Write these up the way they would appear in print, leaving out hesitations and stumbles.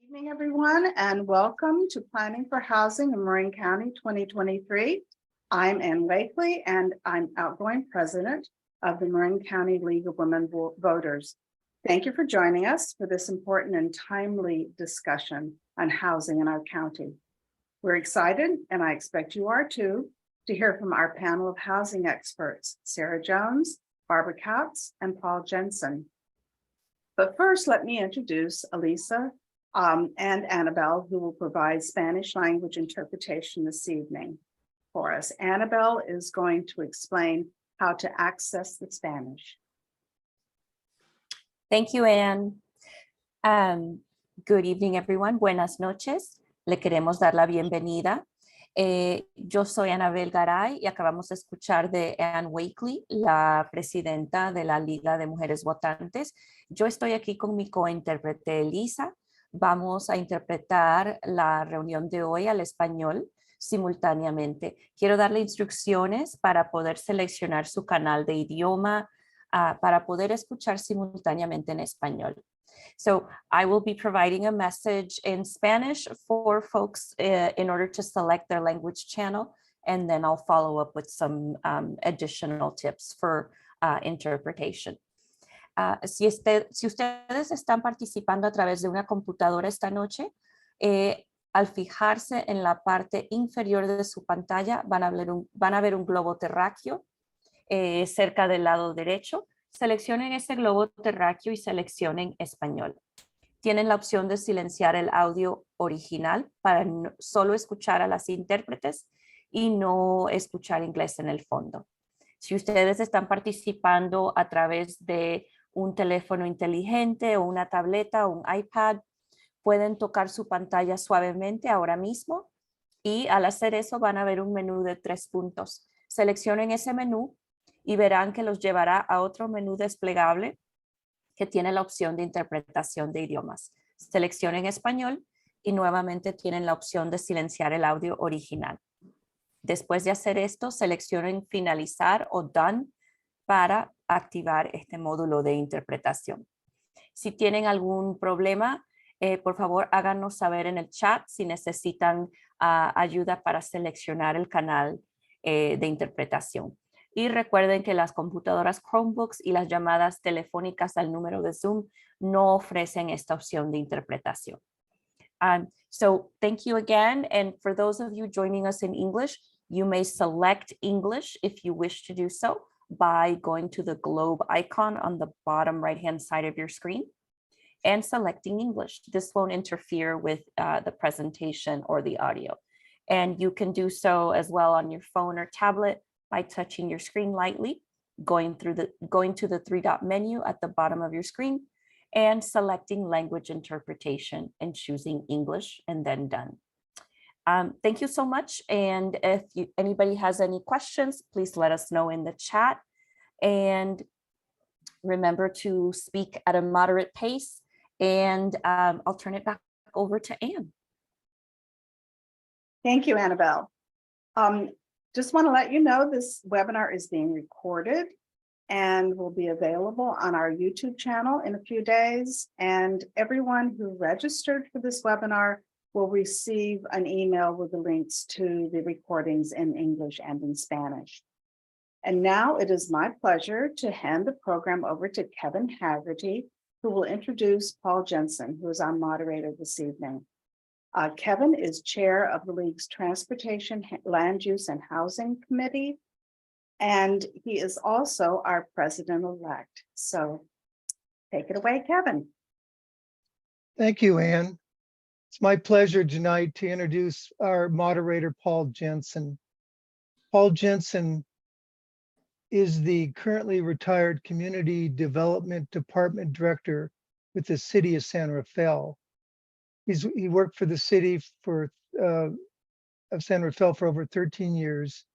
Good evening, everyone, and welcome to Planning for Housing in Marin County 2023. I'm Ann Wakely, and I'm outgoing president of the Marin County League of Women Voters. Thank you for joining us for this important and timely discussion on housing in our county. We're excited, and I expect you are too, to hear from our panel of housing experts, Sarah Jones, Barbara Kautz, and Paul Jensen. But first, let me introduce Elisa and Annabelle, who will provide Spanish language interpretation this evening for us. Annabelle is going to explain how to access the Spanish. Thank you, Anne. Good evening, everyone. Buenas noches. Le queremos dar la bienvenida. Yo soy Anabel Garay y acabamos de escuchar de Ann Wakely, la presidenta de la Liga de Mujeres Votantes. Yo estoy aquí con mi cointérprete Elisa. Vamos a interpretar la reunión de hoy al español simultáneamente. Quiero darle instrucciones para poder seleccionar su canal de idioma para poder escuchar simultáneamente en español. So I will be providing a message in Spanish for folks in order to select their language channel, and then I'll follow up with some additional tips for interpretation. Si ustedes están participando a través de una computadora esta noche, al fijarse en la parte inferior de su pantalla van a ver un globo terráqueo cerca del lado derecho. Seleccionen ese globo terráqueo y seleccionen español. Tienen la opción de silenciar el audio original para solo escuchar a las intérpretes y no escuchar inglés en el fondo. Si ustedes están participando a través de un teléfono inteligente o una tableta o un iPad, pueden tocar su pantalla suavemente ahora mismo y al hacer eso van a ver un menú de 3 puntos. Seleccionen ese menú y verán que los llevará a otro menú desplegable que tiene la opción de interpretación de idiomas. Seleccionen español y nuevamente tienen la opción de silenciar el audio original. Después de hacer esto, seleccionen finalizar o done para activar este módulo de interpretación. Si tienen algún problema, por favor háganos saber en el chat si necesitan ayuda para seleccionar el canal de interpretación. Y recuerden que las computadoras Chromebooks y las llamadas telefónicas al número de Zoom no ofrecen esta opción de interpretación. So thank you again. And for those of you joining us in English, you may select English if you wish to do so by going to the globe icon on the bottom right-hand side of your screen and selecting English. This won't interfere with the presentation or the audio. And you can do so as well on your phone or tablet by touching your screen lightly, going to the 3-dot menu at the bottom of your screen and selecting language interpretation and choosing English and then done. Thank you so much. And if anybody has any questions, please let us know in the chat. And remember to speak at a moderate pace. And I'll turn it back over to Anne. Thank you, Annabelle. Just want to let you know this webinar is being recorded and will be available on our YouTube channel in a few days. And everyone who registered for this webinar will receive an email with the links to the recordings in English and in Spanish. And now it is my pleasure to hand the program over to Kevin Haggerty, who will introduce Paul Jensen, who is our moderator this evening. Kevin is chair of the League's Transportation, Land Use, and Housing Committee, and he is also our president-elect. So take it away, Kevin. Thank you, Anne. It's my pleasure tonight to introduce our moderator, Paul Jensen. Paul Jensen is the currently retired Community Development Department Director with the City of San Rafael. He worked for the city of San Rafael for over 13 years,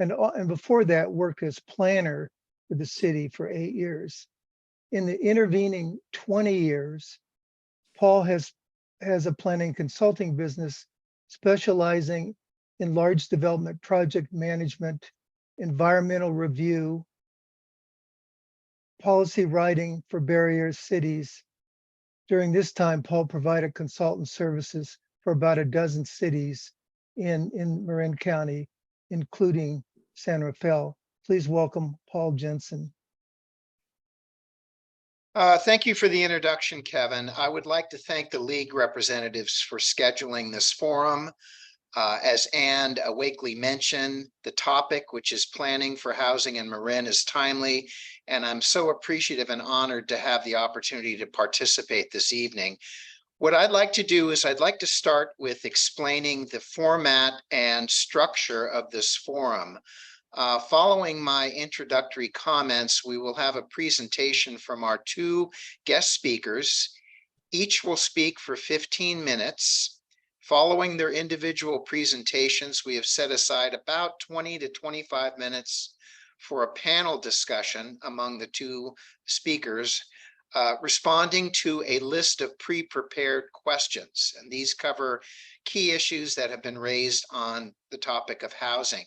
and before that worked as planner for the city for 8 years. In the intervening 20 years, Paul has a planning consulting business specializing in large development project management, environmental review, policy writing for barrier cities, During this time, Paul provided consultant services for about a dozen cities in Marin County, including San Rafael. Please welcome Paul Jensen. Thank you for the introduction, Kevin. I would like to thank the league representatives for scheduling this forum. As Ann Wakely mentioned, the topic, which is planning for housing in Marin, is timely, and I'm so appreciative and honored to have the opportunity to participate this evening. What I'd like to do is I'd like to start with explaining the format and structure of this forum. Following my introductory comments, we will have a presentation from our two guest speakers. Each will speak for 15 minutes. Following their individual presentations, we have set aside about 20 to 25 minutes for a panel discussion among the two speakers, responding to a list of pre-prepared questions. And these cover key issues that have been raised on the topic of housing.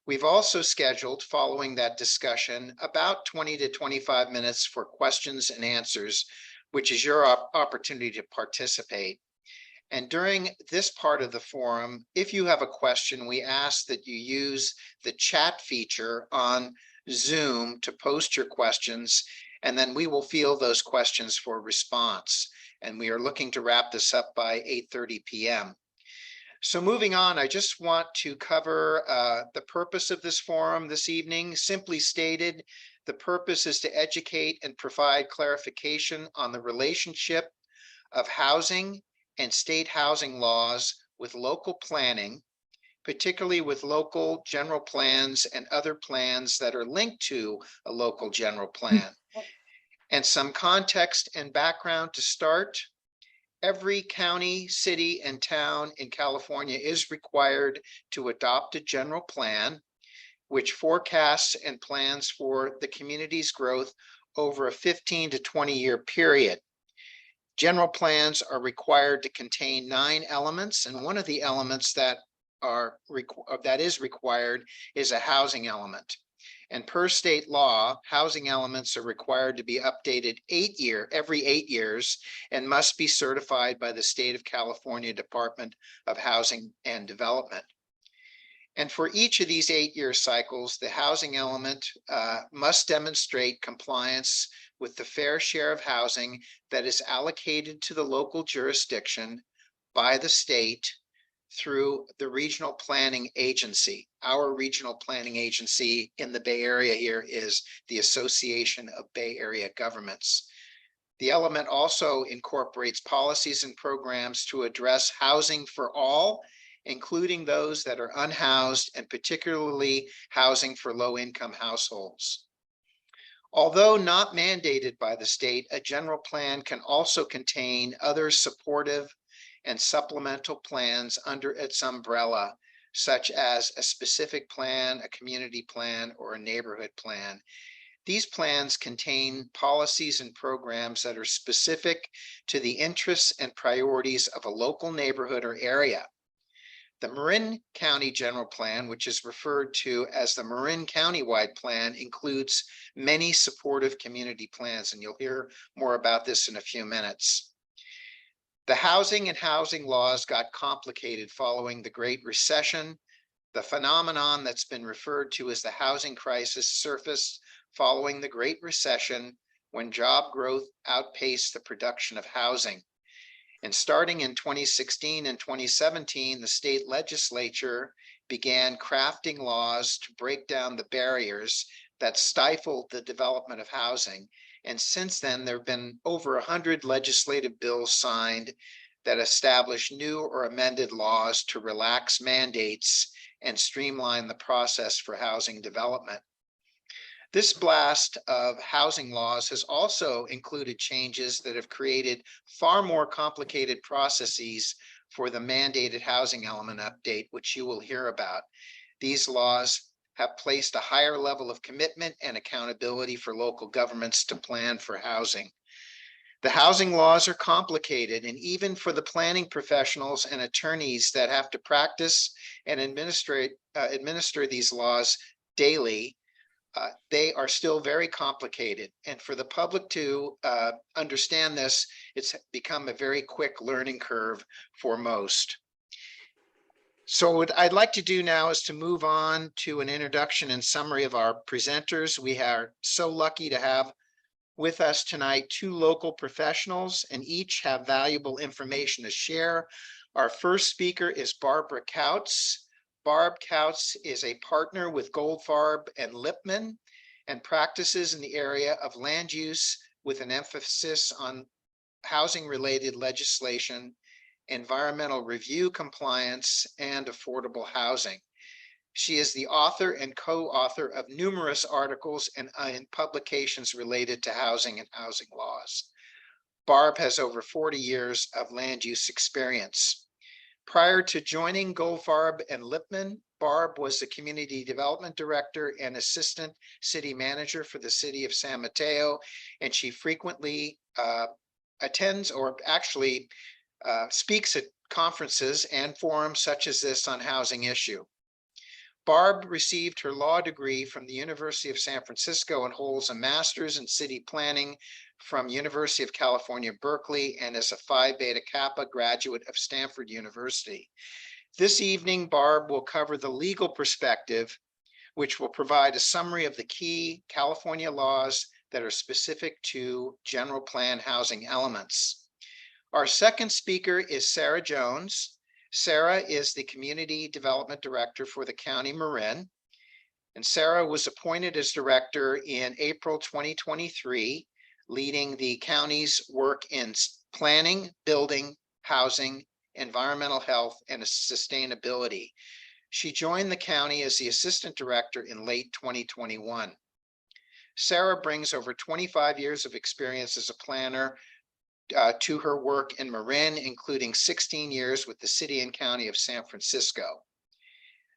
We've also scheduled, following that discussion, about 20 to 25 minutes for questions and answers, which is your opportunity to participate. And during this part of the forum, if you have a question, we ask that you use the chat feature on Zoom to post your questions, and then we will field those questions for response. And we are looking to wrap this up by 8:30 p.m. So moving on, I just want to cover the purpose of this forum this evening. Simply stated, the purpose is to educate and provide clarification on the relationship of housing and state housing laws with local planning, particularly with local general plans and other plans that are linked to a local general plan. And some context and background to start. Every county, city, and town in California is required to adopt a general plan, which forecasts and plans for the community's growth over a 15 to 20-year period. General plans are required to contain 9 elements, and one of the elements that is required is a housing element. And per state law, housing elements are required to be updated every 8 years and must be certified by the state of California Department of Housing and Development. And for each of these 8-year cycles, the housing element must demonstrate compliance with the fair share of housing that is allocated to the local jurisdiction by the state through the regional planning agency. Our regional planning agency in the Bay Area here is the Association of Bay Area Governments. The element also incorporates policies and programs to address housing for all, including those that are unhoused, and particularly housing for low-income households. Although not mandated by the state, a general plan can also contain other supportive and supplemental plans under its umbrella, such as a specific plan, a community plan, or a neighborhood plan. These plans contain policies and programs that are specific to the interests and priorities of a local neighborhood or area. The Marin County General Plan, which is referred to as the Marin County-wide Plan, includes many supportive community plans, and you'll hear more about this in a few minutes. The housing and housing laws got complicated following the Great Recession. The phenomenon that's been referred to as the housing crisis surfaced following the Great Recession, when job growth outpaced the production of housing. And starting in 2016 and 2017, the state legislature began crafting laws to break down the barriers that stifled the development of housing. And since then, there have been over 100 legislative bills signed that establish new or amended laws to relax mandates and streamline the process for housing development. This blast of housing laws has also included changes that have created far more complicated processes for the mandated housing element update, which you will hear about. These laws have placed a higher level of commitment and accountability for local governments to plan for housing. The housing laws are complicated, and even for the planning professionals and attorneys that have to practice and administer these laws daily, They are still very complicated. And for the public to understand this, it's become a very quick learning curve for most. So what I'd like to do now is to move on to an introduction and summary of our presenters. We are so lucky to have with us tonight two local professionals, and each have valuable information to share. Our first speaker is Barbara Kautz. Barb Kautz is a partner with Goldfarb and Lippman and practices in the area of land use with an emphasis on housing-related legislation, environmental review compliance, and affordable housing. She is the author and co-author of numerous articles and publications related to housing and housing laws. Barb has over 40 years of land use experience. Prior to joining Goldfarb and Lippman, Barb was the Community Development Director and Assistant City Manager for the City of San Mateo, and she frequently attends or actually speaks at conferences and forums such as this on housing issue. Barb received her law degree from the University of San Francisco and holds a master's in city planning from University of California, Berkeley, and is a Phi Beta Kappa graduate of Stanford University. This evening, Barb will cover the legal perspective, which will provide a summary of the key California laws that are specific to general plan housing elements. Our second speaker is Sarah Jones. Sarah is the Community Development Director for the County Marin. And Sarah was appointed as director in April 2023, leading the county's work in planning, building, housing, environmental health, and sustainability. She joined the county as the assistant director in late 2021. Sarah brings over 25 years of experience as a planner to her work in Marin, including 16 years with the City and County of San Francisco.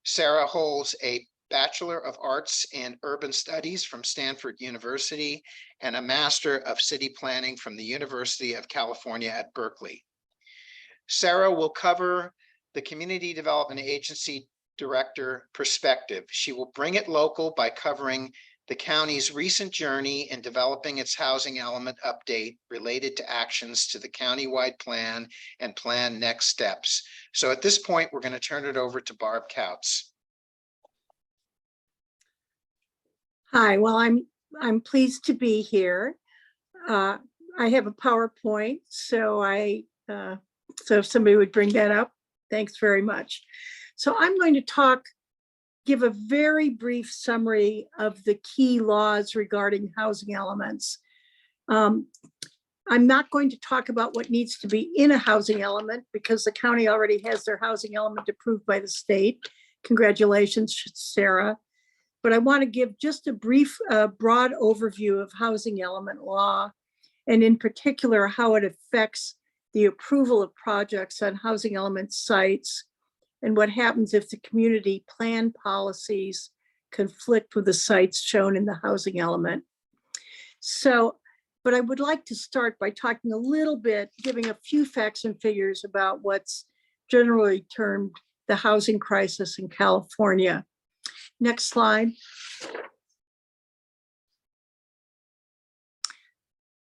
Sarah holds a Bachelor of Arts in Urban Studies from Stanford University and a Master of City Planning from the University of California at Berkeley. Sarah will cover the Community Development Agency Director perspective. She will bring it local by covering the county's recent journey in developing its housing element update related to actions to the countywide plan and plan next steps. So at this point, we're going to turn it over to Barb Kautz. Hi, well, I'm pleased to be here. I have a PowerPoint, so if somebody would bring that up, thanks very much. So I'm going to give a very brief summary of the key laws regarding housing elements. I'm not going to talk about what needs to be in a housing element because the county already has their housing element approved by the state. Congratulations, Sarah. But I want to give just a brief, broad overview of housing element law, and in particular, how it affects the approval of projects on housing element sites, and what happens if the community plan policies conflict with the sites shown in the housing element. So, but I would like to start by talking a little bit, giving a few facts and figures about what's generally termed the housing crisis in California. Next slide.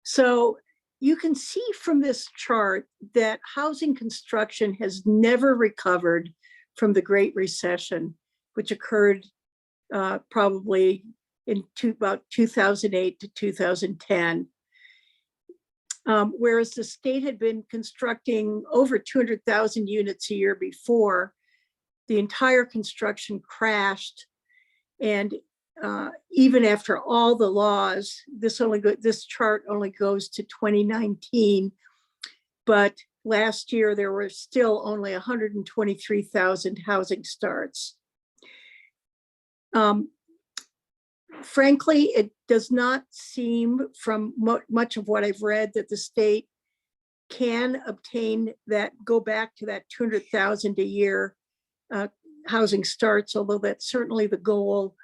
So you can see from this chart that housing construction has never recovered from the Great Recession, which occurred probably in about 2008 to 2010. Whereas the state had been constructing over 200,000 units a year before, the entire construction crashed. And even after all the laws, this chart only goes to 2019, but last year there were still only 123,000 housing starts. Frankly, it does not seem from much of what I've read that the state can obtain that, go back to that 200,000 a year housing starts, although that's certainly the goal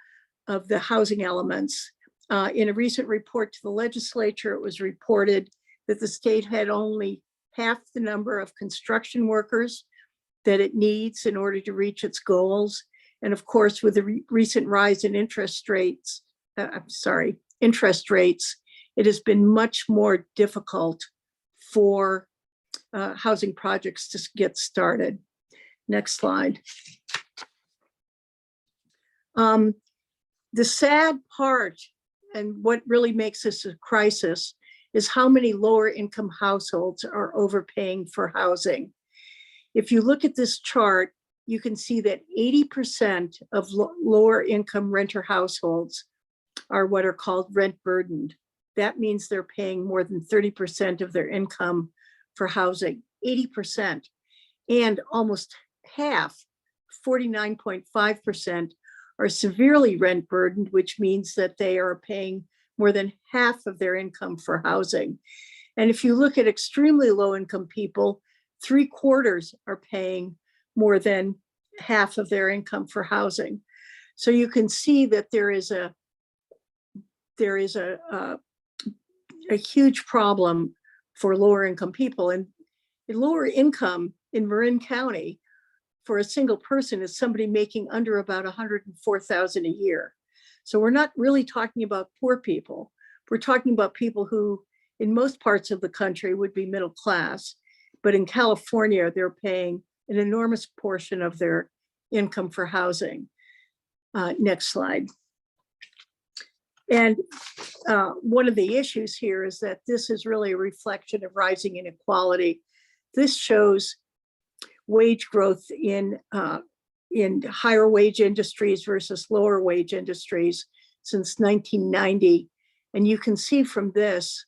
of the housing elements. In a recent report to the legislature, it was reported that the state had only half the number of construction workers that it needs in order to reach its goals. And of course, with the recent rise in interest rates, I'm sorry, interest rates, it has been much more difficult for housing projects to get started. Next slide. The sad part, and what really makes this a crisis, is how many lower income households are overpaying for housing. If you look at this chart, you can see that 80% of lower income renter households are what are called rent burdened. That means they're paying more than 30% of their income for housing, 80%. And almost half, 49.5%, are severely rent burdened, which means that they are paying more than half of their income for housing. And if you look at extremely low income people, 3/4 are paying more than half of their income for housing. So you can see that there is a huge problem for lower income people. And in lower income in Marin County, for a single person, is somebody making under about $104,000 a year. So we're not really talking about poor people. We're talking about people who, in most parts of the country, would be middle class. But in California, they're paying an enormous portion of their income for housing. Next slide. And one of the issues here is that this is really a reflection of rising inequality. This shows wage growth in higher wage industries versus lower wage industries since 1990. And you can see from this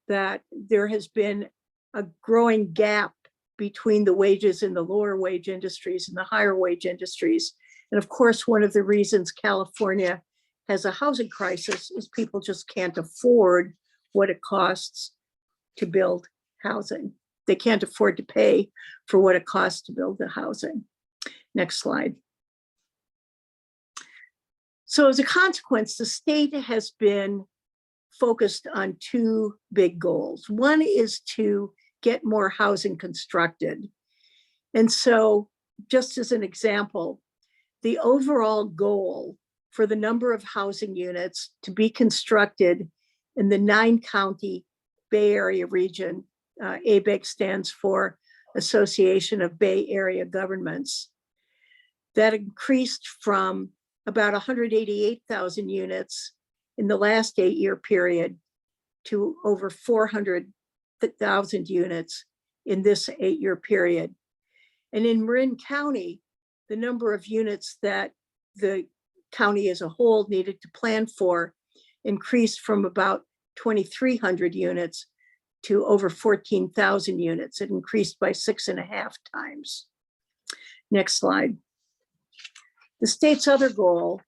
that there has been a growing gap between the wages in the lower wage industries and the higher wage industries. And of course, one of the reasons California has a housing crisis is people just can't afford what it costs to build housing. They can't afford to pay for what it costs to build the housing. Next slide. So as a consequence, the state has been focused on two big goals. One is to get more housing constructed. And so just as an example, the overall goal for the number of housing units to be constructed in the 9-county Bay Area region, ABEG stands for Association of Bay Area Governments, that increased from about 188,000 units in the last 8-year period to over 400,000 units in this 8-year period. And in Marin County, the number of units that the county as a whole needed to plan for increased from about 2,300 units to over 14,000 units. It increased by 6.5 times. Next slide. The state's other goal,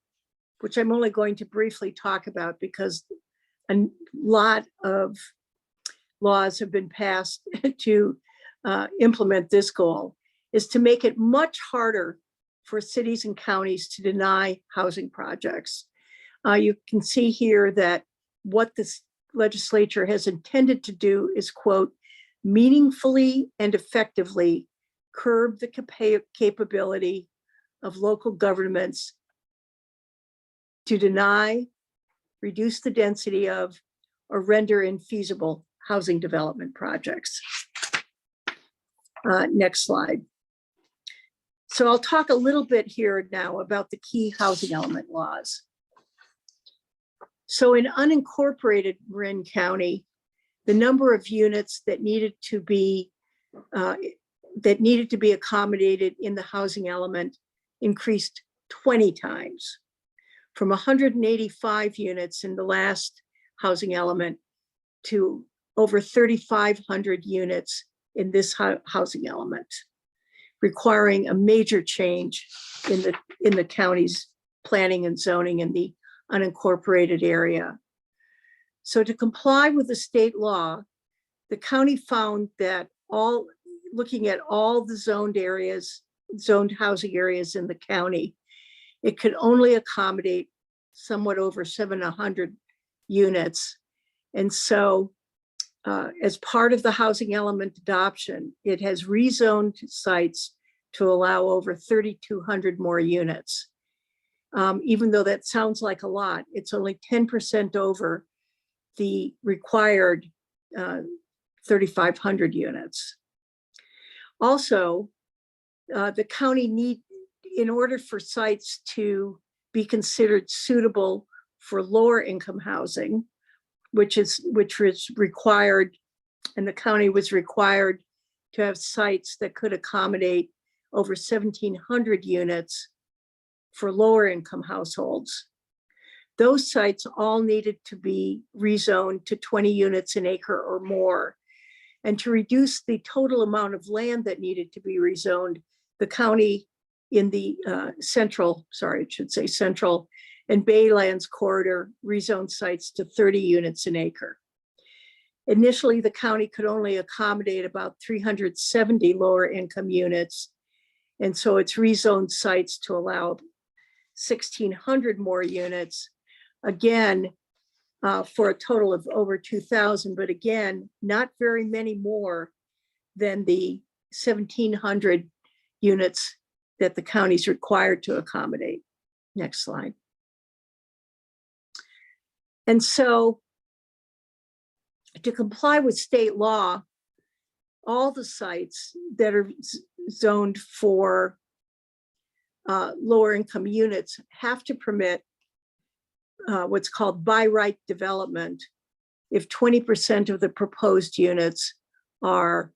which I'm only going to briefly talk about because a lot of laws have been passed to implement this goal, is to make it much harder for cities and counties to deny housing projects. You can see here that what this legislature has intended to do is, quote, meaningfully and effectively curb the capability of local governments to deny, reduce the density of, or render infeasible housing development projects. Next slide. So I'll talk a little bit here now about the key housing element laws. So in unincorporated Marin County, the number of units that needed to be accommodated in the housing element increased 20 times, from 185 units in the last housing element to over 3,500 units in this housing element, requiring a major change in the county's planning and zoning in the unincorporated area. So to comply with the state law, the county found that looking at all the zoned housing areas in the county, it could only accommodate somewhat over 700 units. And so as part of the housing element adoption, it has rezoned sites to allow over 3,200 more units. Even though that sounds like a lot, it's only 10% over the required 3,500 units. Also, the county in order for sites to be considered suitable for lower income housing, which was required, and the county was required to have sites that could accommodate over 1,700 units for lower income households. Those sites all needed to be rezoned to 20 units an acre or more. And to reduce the total amount of land that needed to be rezoned, the county in the central and Baylands corridor rezoned sites to 30 units an acre. Initially, the county could only accommodate about 370 lower income units. And so it's rezoned sites to allow 1,600 more units, again, for a total of over 2,000, but again, not very many more than the 1,700 units that the county's required to accommodate. Next slide. And so to comply with state law, all the sites that are zoned for lower income units have to permit what's called by right development if 20% of the proposed units are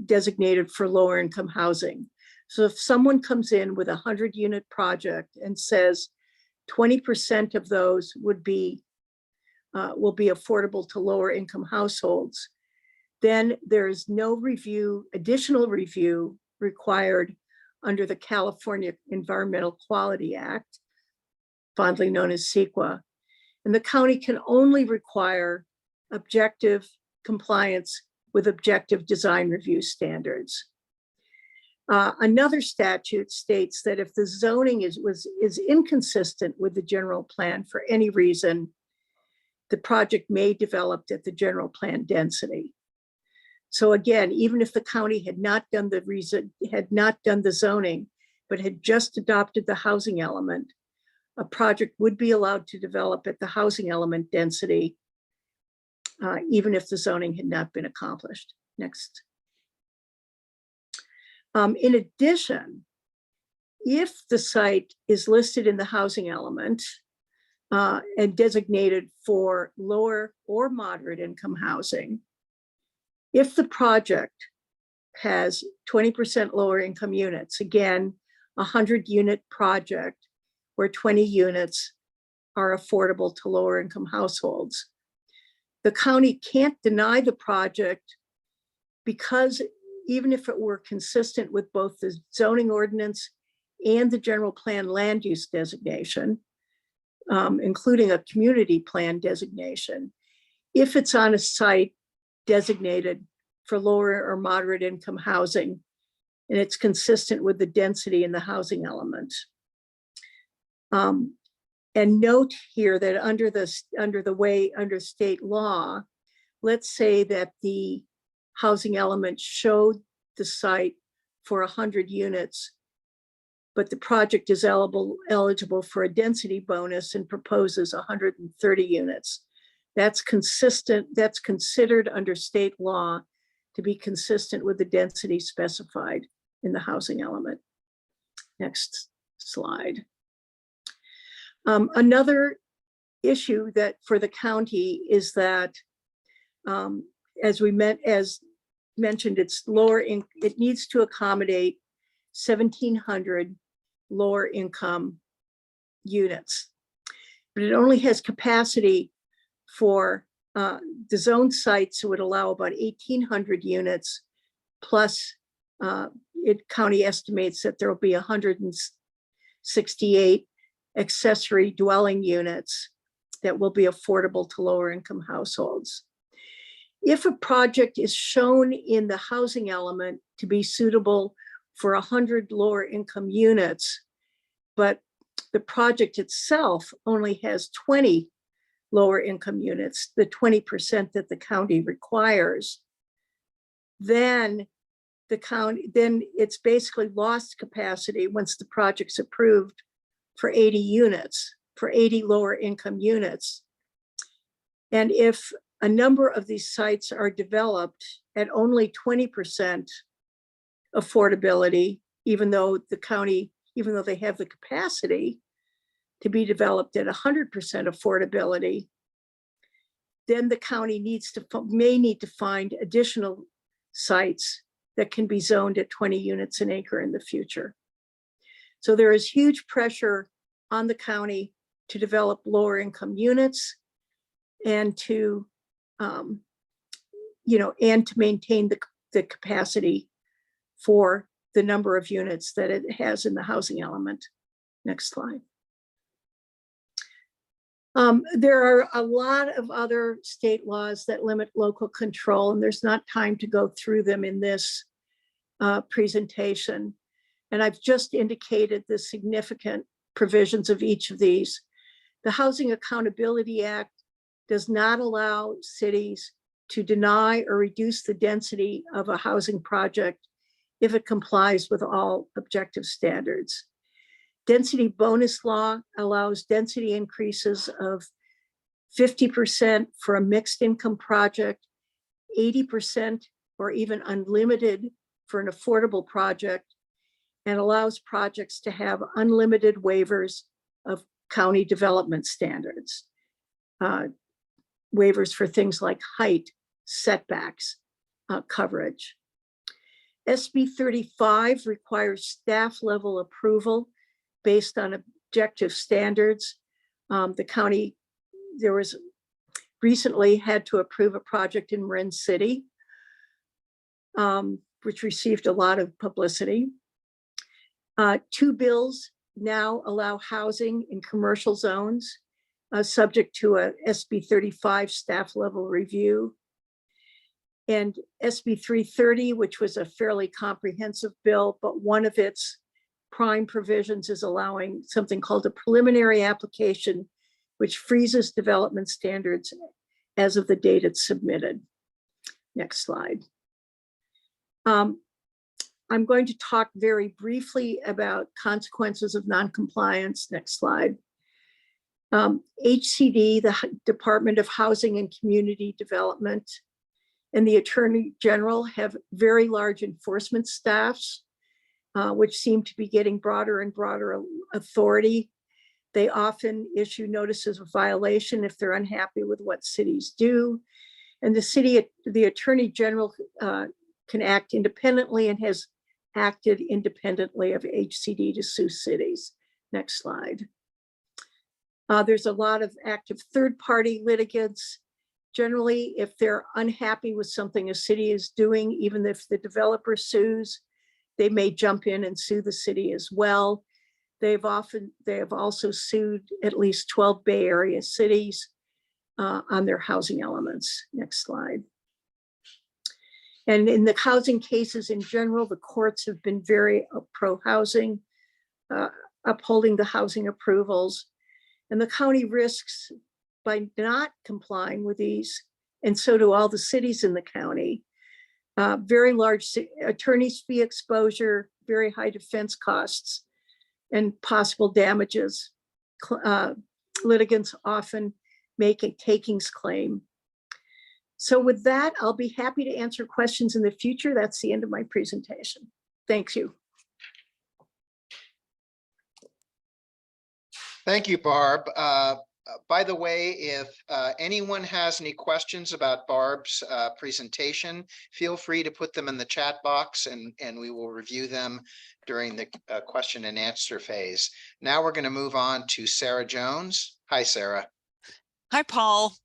designated for lower income housing. So if someone comes in with a 100-unit project and says 20% of those will be affordable to lower income households, then there is no additional review required under the California Environmental Quality Act, fondly known as CEQA. And the county can only require objective compliance with objective design review standards. Another statute states that if the zoning is inconsistent with the general plan for any reason, the project may develop at the general plan density. So again, even if the county had not done the zoning, but had just adopted the housing element, a project would be allowed to develop at the housing element density, even if the zoning had not been accomplished. Next. In addition, if the site is listed in the housing element and designated for lower or moderate income housing, if the project has 20% lower income units, again, a 100-unit project where 20 units are affordable to lower income households, the county can't deny the project because even if it were consistent with both the zoning ordinance and the general plan land use designation, including a community plan designation, if it's on a site designated for lower or moderate income housing, and it's consistent with the density in the housing element. And note here that under state law, let's say that the housing element showed the site for 100 units, but the project is eligible for a density bonus and proposes 130 units. That's considered under state law to be consistent with the density specified in the housing element. Next slide. Another issue that for the county is that, as mentioned, it's it needs to accommodate 1,700 lower income units, but it only has capacity for the zone sites would allow about 1,800 units, plus county estimates that there will be 168 accessory dwelling units that will be affordable to lower income households. If a project is shown in the housing element to be suitable for 100 lower income units, but the project itself only has 20 lower income units, the 20% that the county requires, then it's basically lost capacity once the project's approved for 80 units, for 80 lower income units. And if a number of these sites are developed at only 20% affordability, even though the county, even though they have the capacity to be developed at 100% affordability, then the county may need to find additional sites that can be zoned at 20 units an acre in the future. So there is huge pressure on the county to develop lower income units and to, and to maintain the capacity for the number of units that it has in the housing element. Next slide. There are a lot of other state laws that limit local control, and there's not time to go through them in this presentation. And I've just indicated the significant provisions of each of these. The Housing Accountability Act does not allow cities to deny or reduce the density of a housing project if it complies with all objective standards. Density bonus law allows density increases of 50% for a mixed income project, 80% or even unlimited for an affordable project, and allows projects to have unlimited waivers of county development standards. Waivers for things like height, setbacks, coverage. SB 35 requires staff level approval based on objective standards. The county, there was recently had to approve a project in Marin City, which received a lot of publicity. Two bills now allow housing in commercial zones, subject to a SB 35 staff level review. And SB 330, which was a fairly comprehensive bill, but one of its prime provisions is allowing something called a preliminary application, which freezes development standards as of the date it's submitted. Next slide. I'm going to talk very briefly about consequences of noncompliance. Next slide. HCD, the Department of Housing and Community Development, and the Attorney General have very large enforcement staffs, which seem to be getting broader and broader authority. They often issue notices of violation if they're unhappy with what cities do. And the Attorney General can act independently and has acted independently of HCD to sue cities. Next slide. There's a lot of active third-party litigants. Generally, if they're unhappy with something a city is doing, even if the developer sues, they may jump in and sue the city as well. They have also sued at least 12 Bay Area cities on their housing elements. Next slide. And in the housing cases in general, the courts have been very pro-housing, upholding the housing approvals. And the county risks by not complying with these, and so do all the cities in the county. Very large attorney's fee exposure, very high defense costs, and possible damages. Litigants often make a takings claim. So with that, I'll be happy to answer questions in the future. That's the end of my presentation. Thank you. Thank you, Barb. By the way, if anyone has any questions about Barb's presentation, feel free to put them in the chat box and we will review them during the question and answer phase. Now we're going to move on to Sarah Jones. Hi, Sarah. Hi, Paul.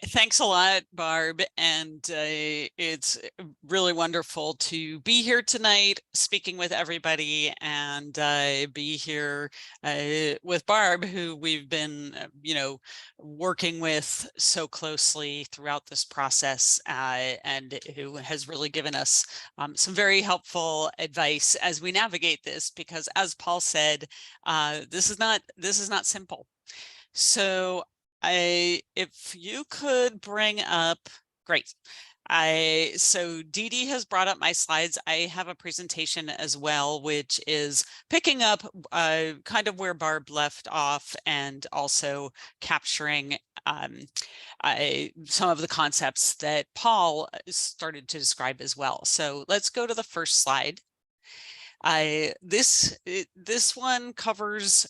Thanks a lot, Barb, and it's really wonderful to be here tonight speaking with everybody and be here with Barb, who we've been, working with so closely throughout this process and who has really given us some very helpful advice as we navigate this, because as Paul said, this is not simple. So if you could bring up, great. So Dee Dee has brought up my slides. I have a presentation as well, which is picking up kind of where Barb left off and also capturing some of the concepts that Paul started to describe as well. So let's go to the first slide. This one covers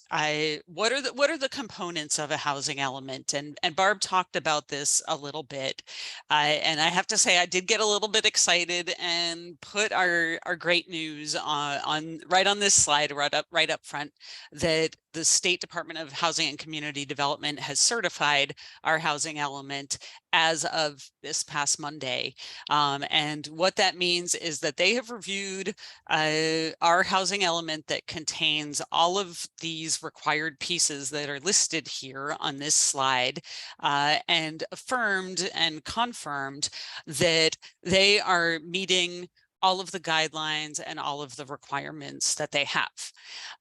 what are the components of a housing element, and Barb talked about this a little bit, and I have to say I did get a little bit excited and put our great news on right on this slide right up front, that the State Department of Housing and Community Development has certified our housing element as of this past Monday. And what that means is that they have reviewed our housing element that contains all of these required pieces that are listed here on this slide, and affirmed and confirmed that they are meeting all of the guidelines and all of the requirements that they have.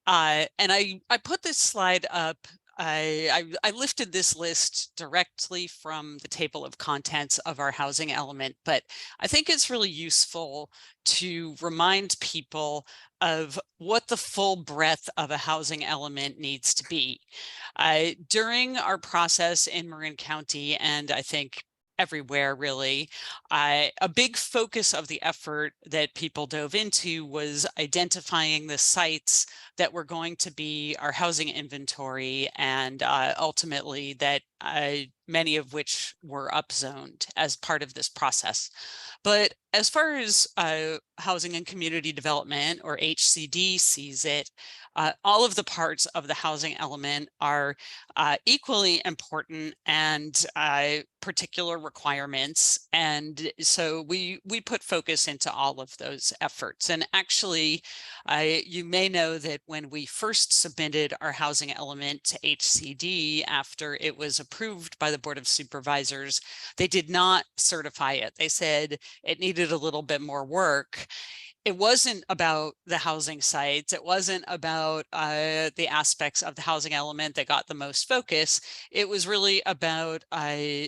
And I put this slide up. I lifted this list directly from the table of contents of our housing element, but I think it's really useful to remind people of what the full breadth of a housing element needs to be. During our process in Marin County, and I think everywhere really, a big focus of the effort that people dove into was identifying the sites that were going to be our housing inventory, and ultimately that many of which were upzoned as part of this process. But as far as Housing and Community Development, or HCD, sees it, all of the parts of the housing element are equally important and particular requirements. And so we put focus into all of those efforts. And actually, you may know that when we first submitted our housing element to HCD after it was approved by the Board of Supervisors, they did not certify it. They said it needed a little bit more work. It wasn't about the housing sites. It wasn't about the aspects of the housing element that got the most focus. It was really about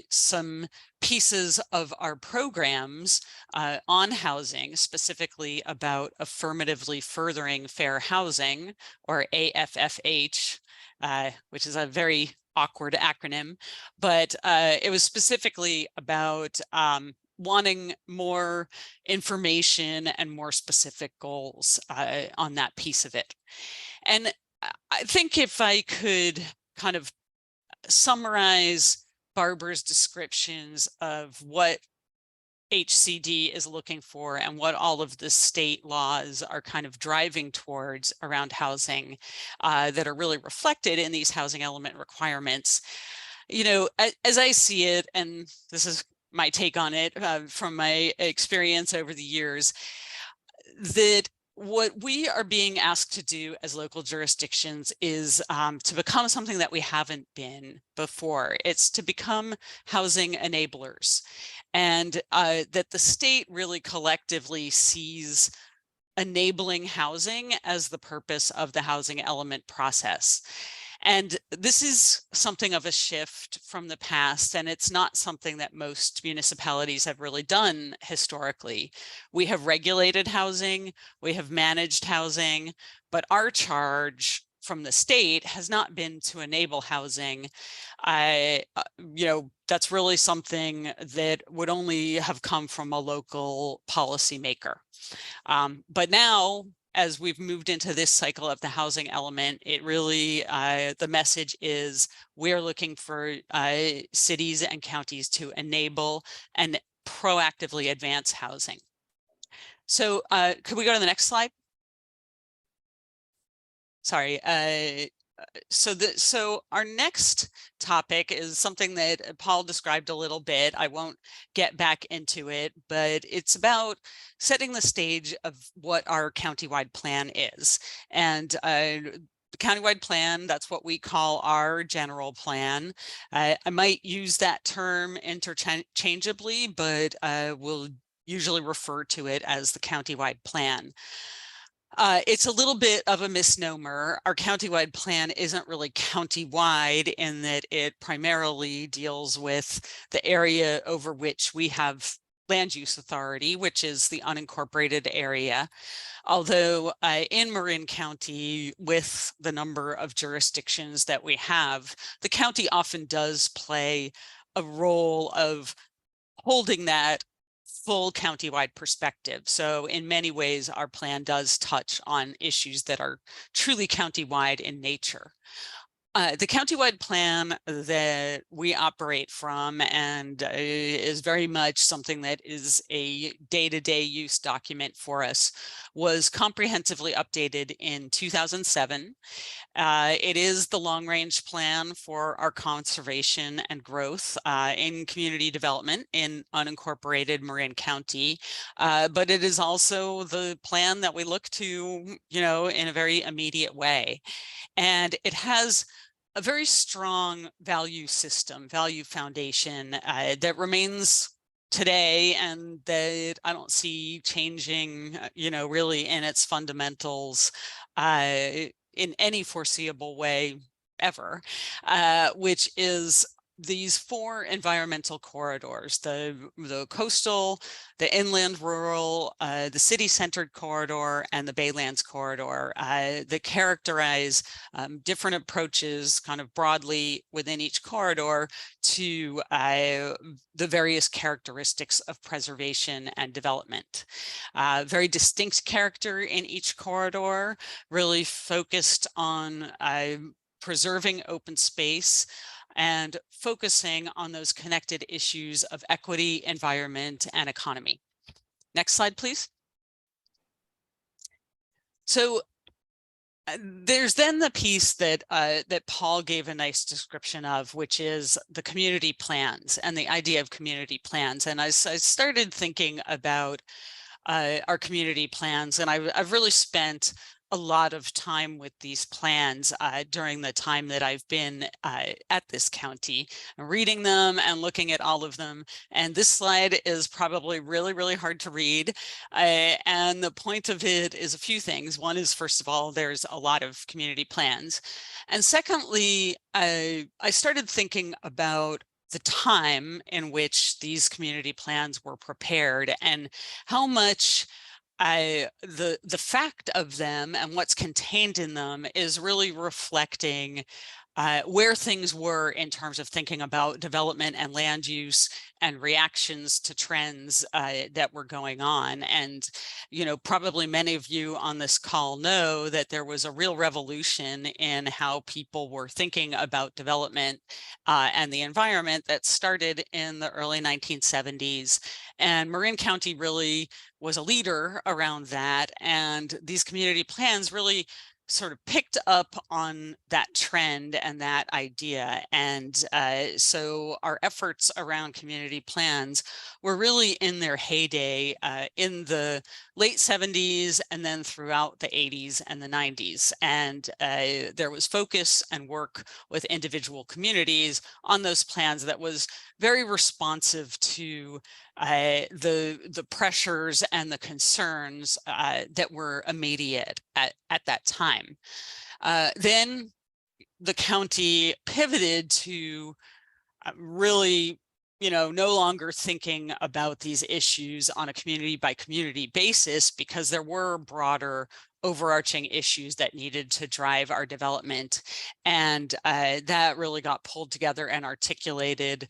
some pieces of our programs on housing, specifically about affirmatively furthering fair housing, or AFFH, which is a very awkward acronym, but it was specifically about wanting more information and more specific goals on that piece of it. And I think if I could kind of summarize Barbara's descriptions of what HCD is looking for and what all of the state laws are kind of driving towards around housing, that are really reflected in these housing element requirements. You know, as I see it, and this is my take on it from my experience over the years, that what we are being asked to do as local jurisdictions is to become something that we haven't been before. It's to become housing enablers, and that the state really collectively sees enabling housing as the purpose of the housing element process. And this is something of a shift from the past, and it's not something that most municipalities have really done historically. We have regulated housing, we have managed housing, but our charge from the state has not been to enable housing. You know, that's really something that would only have come from a local policymaker. But now, as we've moved into this cycle of the housing element, it really, the message is we're looking for cities and counties to enable and proactively advance housing. So could we go to the next slide? Sorry. So our next topic is something that Paul described a little bit. I won't get back into it, but it's about setting the stage of what our countywide plan is. And the countywide plan, that's what we call our general plan. I might use that term interchangeably, but we'll usually refer to it as the countywide plan. It's a little bit of a misnomer. Our countywide plan isn't really countywide in that it primarily deals with the area over which we have land use authority, which is the unincorporated area. Although in Marin County, with the number of jurisdictions that we have, the county often does play a role of holding that full countywide perspective. So in many ways, our plan does touch on issues that are truly countywide in nature. The countywide plan that we operate from and is very much something that is a day-to-day use document for us was comprehensively updated in 2007. It is the long-range plan for our conservation and growth in community development in unincorporated Marin County, but it is also the plan that we look to, in a very immediate way. And it has a very strong value system, value foundation that remains today and that I don't see changing, really in its fundamentals in any foreseeable way ever, which is these 4 environmental corridors: the coastal, the inland rural, the city-centered corridor, and the Baylands corridor that characterize different approaches kind of broadly within each corridor to the various characteristics of preservation and development. Very distinct character in each corridor, really focused on preserving open space and focusing on those connected issues of equity, environment, and economy. Next slide, please. So there's then the piece that that Paul gave a nice description of, which is the community plans and the idea of community plans. And as I started thinking about our community plans, and I've really spent a lot of time with these plans during the time that I've been at this county, reading them and looking at all of them. And this slide is probably really, really hard to read. And the point of it is a few things. One is, first of all, there's a lot of community plans. And secondly, I started thinking about the time in which these community plans were prepared and how much the fact of them and what's contained in them is really reflecting where things were in terms of thinking about development and land use and reactions to trends that were going on. And, probably many of you on this call know that there was a real revolution in how people were thinking about development and the environment that started in the early 1970s. And Marin County really was a leader around that. And these community plans really sort of picked up on that trend and that idea. And so our efforts around community plans were really in their heyday in the late 70s and then throughout the 80s and the 90s. And there was focus and work with individual communities on those plans that was very responsive to the pressures and the concerns that were immediate at that time. Then the county pivoted to really, no longer thinking about these issues on a community by community basis, because there were broader overarching issues that needed to drive our development. And that really got pulled together and articulated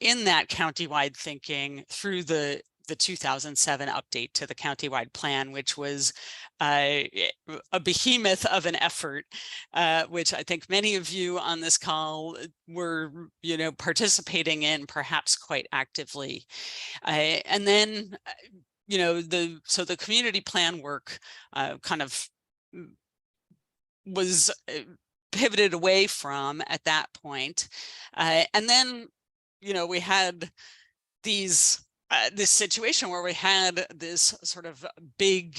in that countywide thinking through the 2007 update to the countywide plan, which was a behemoth of an effort, which I think many of you on this call were, participating in perhaps quite actively. And then, so the community plan work kind of was pivoted away from at that point. And then, we had this situation where we had this sort of big,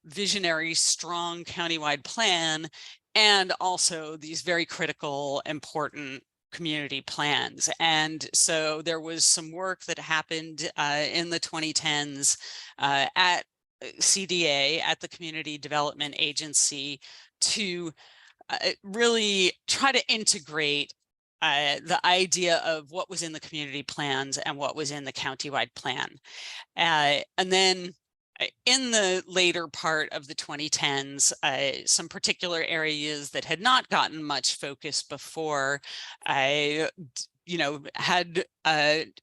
visionary, strong countywide plan, and also these very critical, important community plans. And so there was some work that happened in the 2010s at CDA, at the Community Development Agency, to really try to integrate the idea of what was in the community plans and what was in the countywide plan. And then in the later part of the 2010s, some particular areas that had not gotten much focus before, had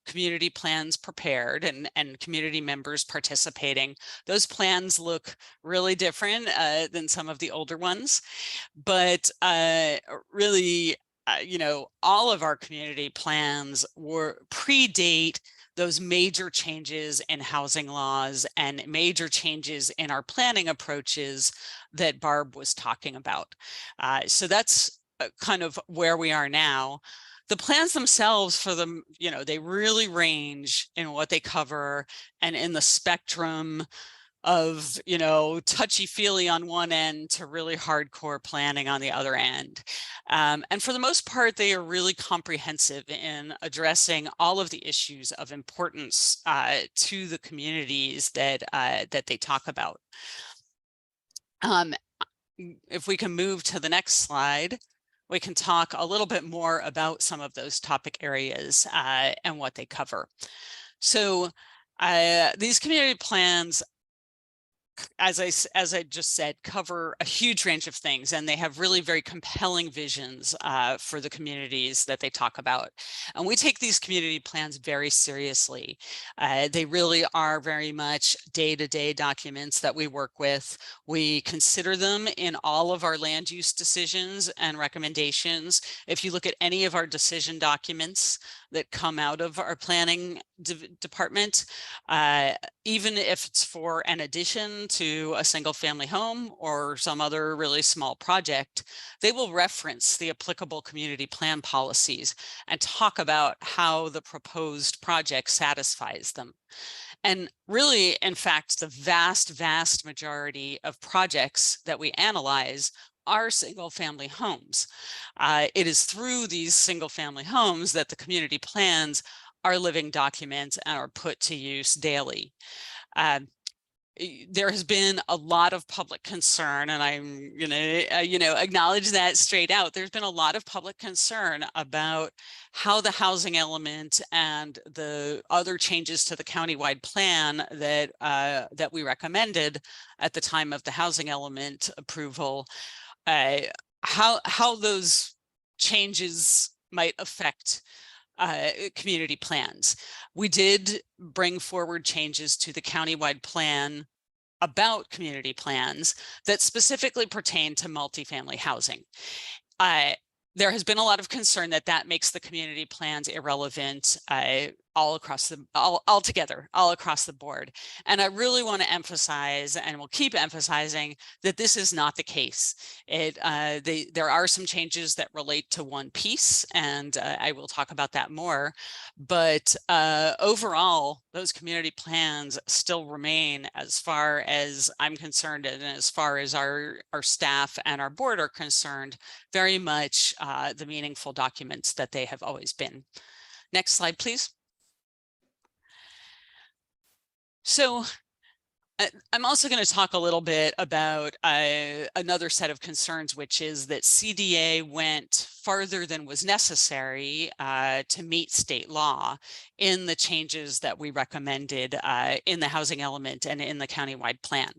community plans prepared and community members participating. Those plans look really different than some of the older ones, but really, all of our community plans predate those major changes in housing laws and major changes in our planning approaches that Barb was talking about. So that's kind of where we are now. The plans themselves for them, they really range in what they cover and in the spectrum of, touchy-feely on one end to really hardcore planning on the other end. And for the most part, they are really comprehensive in addressing all of the issues of importance to the communities that they talk about. If we can move to the next slide, we can talk a little bit more about some of those topic areas and what they cover. So these community plans, as I just said, cover a huge range of things, and they have really very compelling visions for the communities that they talk about. And we take these community plans very seriously. They really are very much day-to-day documents that we work with. We consider them in all of our land use decisions and recommendations. If you look at any of our decision documents that come out of our planning department, even if it's for an addition to a single family home or some other really small project, they will reference the applicable community plan policies and talk about how the proposed project satisfies them. And really, in fact, the vast majority of projects that we analyze are single family homes. It is through these single family homes that the community plans are living documents and are put to use daily. There has been a lot of public concern, and I'm gonna, acknowledge that straight out. There's been a lot of public concern about how the housing element and the other changes to the countywide plan that we recommended at the time of the housing element approval, how those changes might affect community plans. We did bring forward changes to the countywide plan about community plans that specifically pertain to multifamily housing. There has been a lot of concern that that makes the community plans irrelevant all across the board. And I really want to emphasize, and will keep emphasizing, that this is not the case. There are some changes that relate to one piece, and I will talk about that more. But overall, those community plans still remain, as far as I'm concerned, and as far as our staff and our board are concerned, very much the meaningful documents that they have always been. Next slide, please. So I'm also going to talk a little bit about another set of concerns, which is that CDA went farther than was necessary to meet state law in the changes that we recommended in the housing element and in the countywide plan.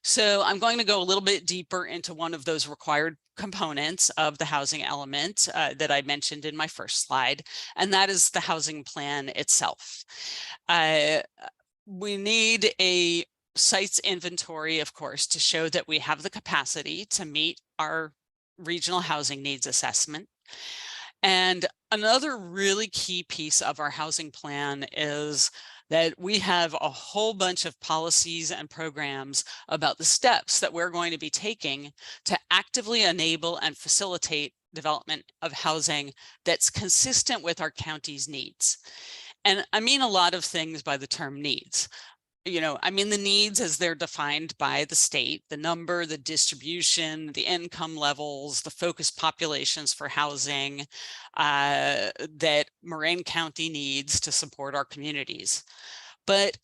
So I'm going to go a little bit deeper into one of those required components of the housing element that I mentioned in my first slide, and that is the housing plan itself. We need a sites inventory, of course, to show that we have the capacity to meet our regional housing needs assessment. And another really key piece of our housing plan is that we have a whole bunch of policies and programs about the steps that we're going to be taking to actively enable and facilitate development of housing that's consistent with our county's needs. And I mean a lot of things by the term needs. I mean the needs as they're defined by the state, the number, the distribution, the income levels, the focus populations for housing that Marin County needs to support our communities. But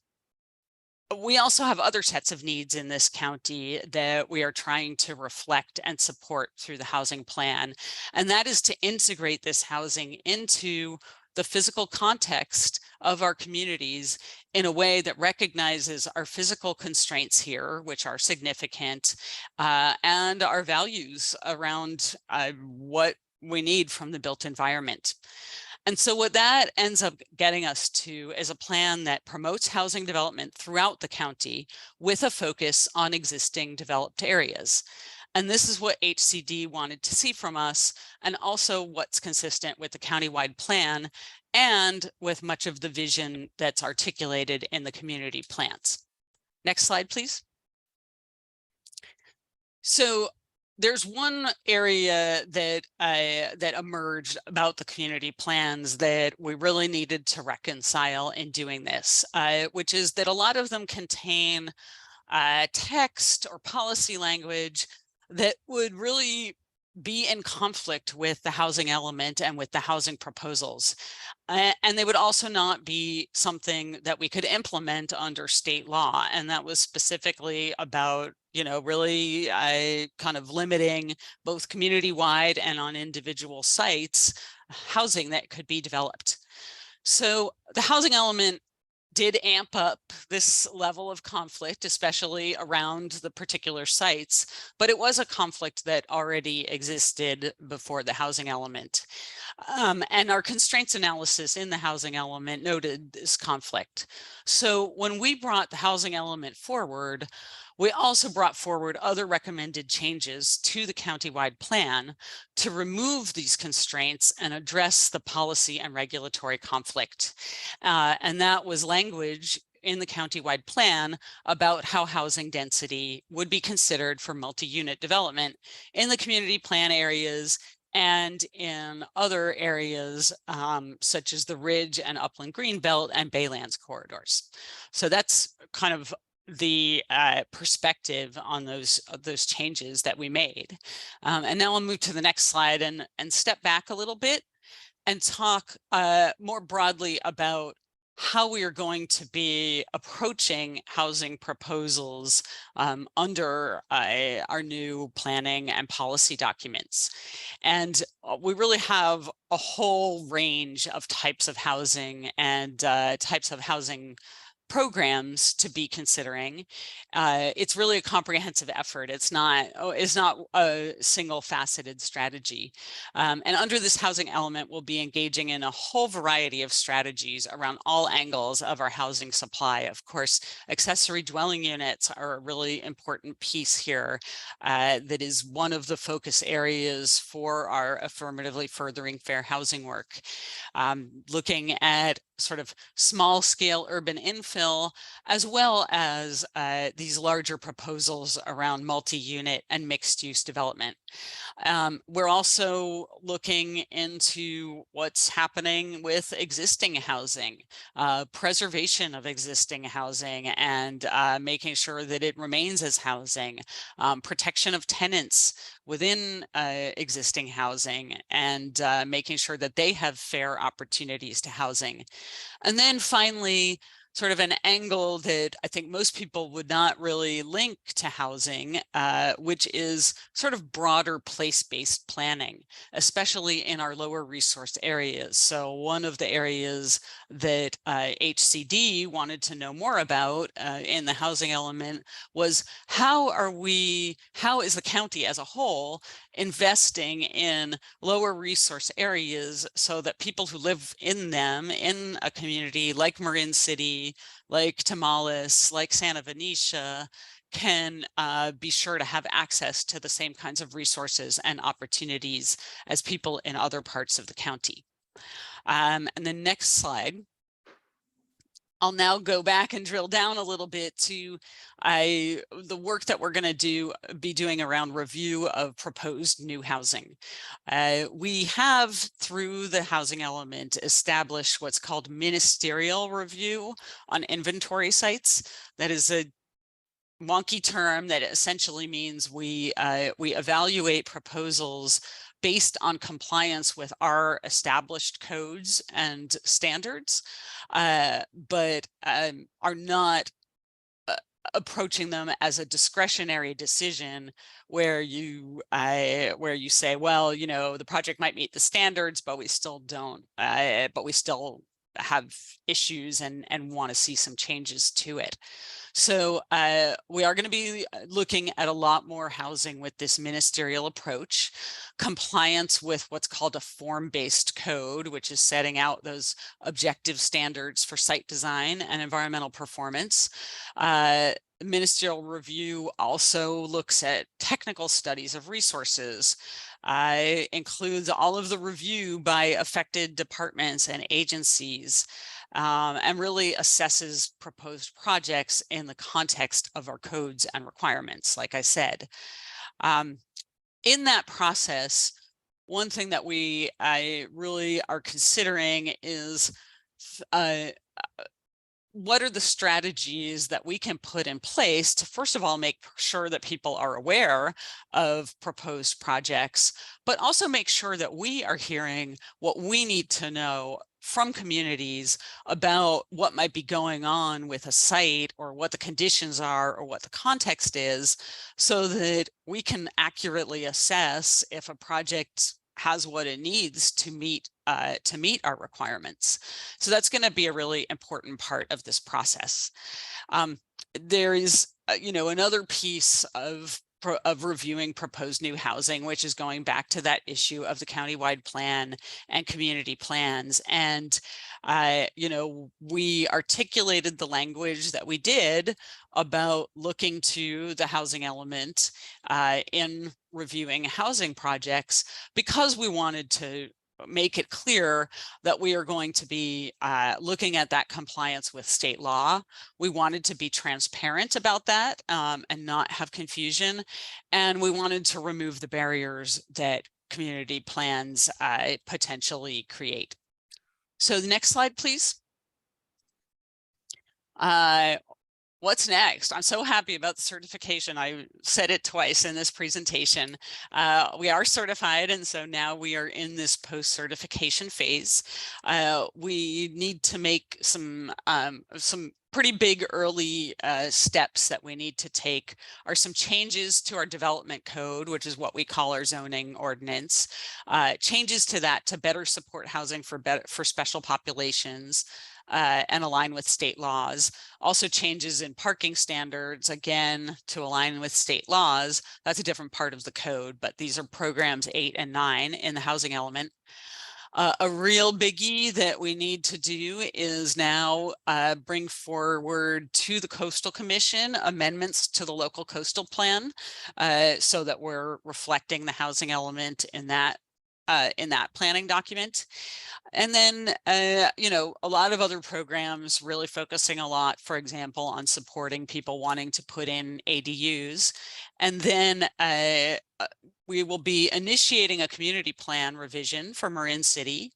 we also have other sets of needs in this county that we are trying to reflect and support through the housing plan. And that is to integrate this housing into the physical context of our communities in a way that recognizes our physical constraints here, which are significant, and our values around what we need from the built environment. And so what that ends up getting us to is a plan that promotes housing development throughout the county with a focus on existing developed areas. And this is what HCD wanted to see from us, and also what's consistent with the countywide plan and with much of the vision that's articulated in the community plans. Next slide, please. So there's one area that that emerged about the community plans that we really needed to reconcile in doing this, which is that a lot of them contain text or policy language that would really be in conflict with the housing element and with the housing proposals. And they would also not be something that we could implement under state law. And that was specifically about, you know, really kind of limiting both community-wide and on individual sites housing that could be developed. So the housing element did amp up this level of conflict, especially around the particular sites, but it was a conflict that already existed before the housing element. And our constraints analysis in the housing element noted this conflict. So when we brought the housing element forward, we also brought forward other recommended changes to the countywide plan to remove these constraints and address the policy and regulatory conflict. And that was language in the countywide plan about how housing density would be considered for multi-unit development in the community plan areas and in other areas such as the Ridge and Upland Greenbelt and Baylands corridors. So that's kind of the perspective on those changes that we made. And now I'll move to the next slide and step back a little bit and talk more broadly about how we are going to be approaching housing proposals under our new planning and policy documents. And we really have a whole range of types of housing and types of housing programs to be considering. It's really a comprehensive effort. It's not a single faceted strategy. And under this housing element, we'll be engaging in a whole variety of strategies around all angles of our housing supply. Of course, accessory dwelling units are a really important piece here that is one of the focus areas for our affirmatively furthering fair housing work. Looking at sort of small scale urban infill, as well as these larger proposals around multi-unit and mixed use development. We're also looking into what's happening with existing housing, preservation of existing housing and making sure that it remains as housing, protection of tenants within existing housing and making sure that they have fair opportunities to housing. And then finally, sort of an angle that I think most people would not really link to housing, which is sort of broader place-based planning, especially in our lower resource areas. So one of the areas that HCD wanted to know more about in the housing element was how is the county as a whole investing in lower resource areas so that people who live in them in a community like Marin City, like Tamales, like Santa Venetia, can be sure to have access to the same kinds of resources and opportunities as people in other parts of the county. And the next slide. I'll now go back and drill down a little bit to the work that we're going to be doing around review of proposed new housing. We have, through the housing element, established what's called ministerial review on inventory sites. That is a wonky term that essentially means we evaluate proposals based on compliance with our established codes and standards, but are not approaching them as a discretionary decision where you say, well, you know, the project might meet the standards, but we still don't, but we still have issues and want to see some changes to it. So we are going to be looking at a lot more housing with this ministerial approach, compliance with what's called a form-based code, which is setting out those objective standards for site design and environmental performance. Ministerial review also looks at technical studies of resources, includes all of the review by affected departments and agencies, and really assesses proposed projects in the context of our codes and requirements, like I said. In that process, one thing that we really are considering is what are the strategies that we can put in place to, first of all, make sure that people are aware of proposed projects, but also make sure that we are hearing what we need to know from communities about what might be going on with a site, or what the conditions are, or what the context is, so that we can accurately assess if a project has what it needs to meet our requirements. So that's going to be a really important part of this process. There is, you know, another piece of reviewing proposed new housing, which is going back to that issue of the countywide plan and community plans. And, you know, we articulated the language that we did about looking to the housing element in reviewing housing projects, because we wanted to make it clear that we are going to be looking at that compliance with state law. We wanted to be transparent about that and not have confusion. And we wanted to remove the barriers that community plans potentially create. So the next slide, please. What's next? I'm so happy about the certification. I said it twice in this presentation. We are certified, and so now we are in this post-certification phase. We need to make some pretty big early steps that we need to take. Are some changes to our development code, which is what we call our zoning ordinance. Changes to that to better support housing for special populations. And align with state laws. Also changes in parking standards, again, to align with state laws. That's a different part of the code, but these are programs 8 and 9 in the housing element. A real biggie that we need to do is now bring forward to the Coastal Commission amendments to the local coastal plan, so that we're reflecting the housing element in that planning document. And then, you know, a lot of other programs really focusing a lot, for example, on supporting people wanting to put in ADUs. And then we will be initiating a community plan revision for Marin City.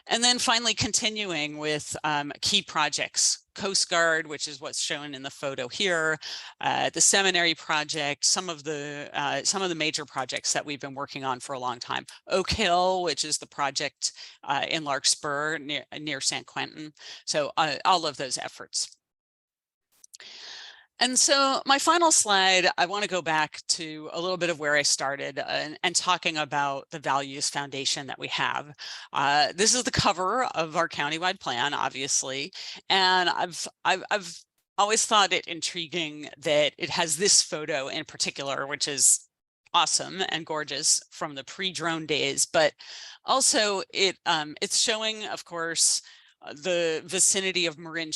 And then finally continuing with key projects. Coast Guard, which is what's shown in the photo here, the Seminary project, some of the major projects that we've been working on for a long time. Oak Hill, which is the project in Larkspur near San Quentin. So all of those efforts. And so my final slide, I want to go back to a little bit of where I started and talking about the values foundation that we have. This is the cover of our countywide plan, obviously, and I've always thought it intriguing that it has this photo in particular, which is awesome and gorgeous from the pre-drone days, but also it's showing, of course, the vicinity of Marin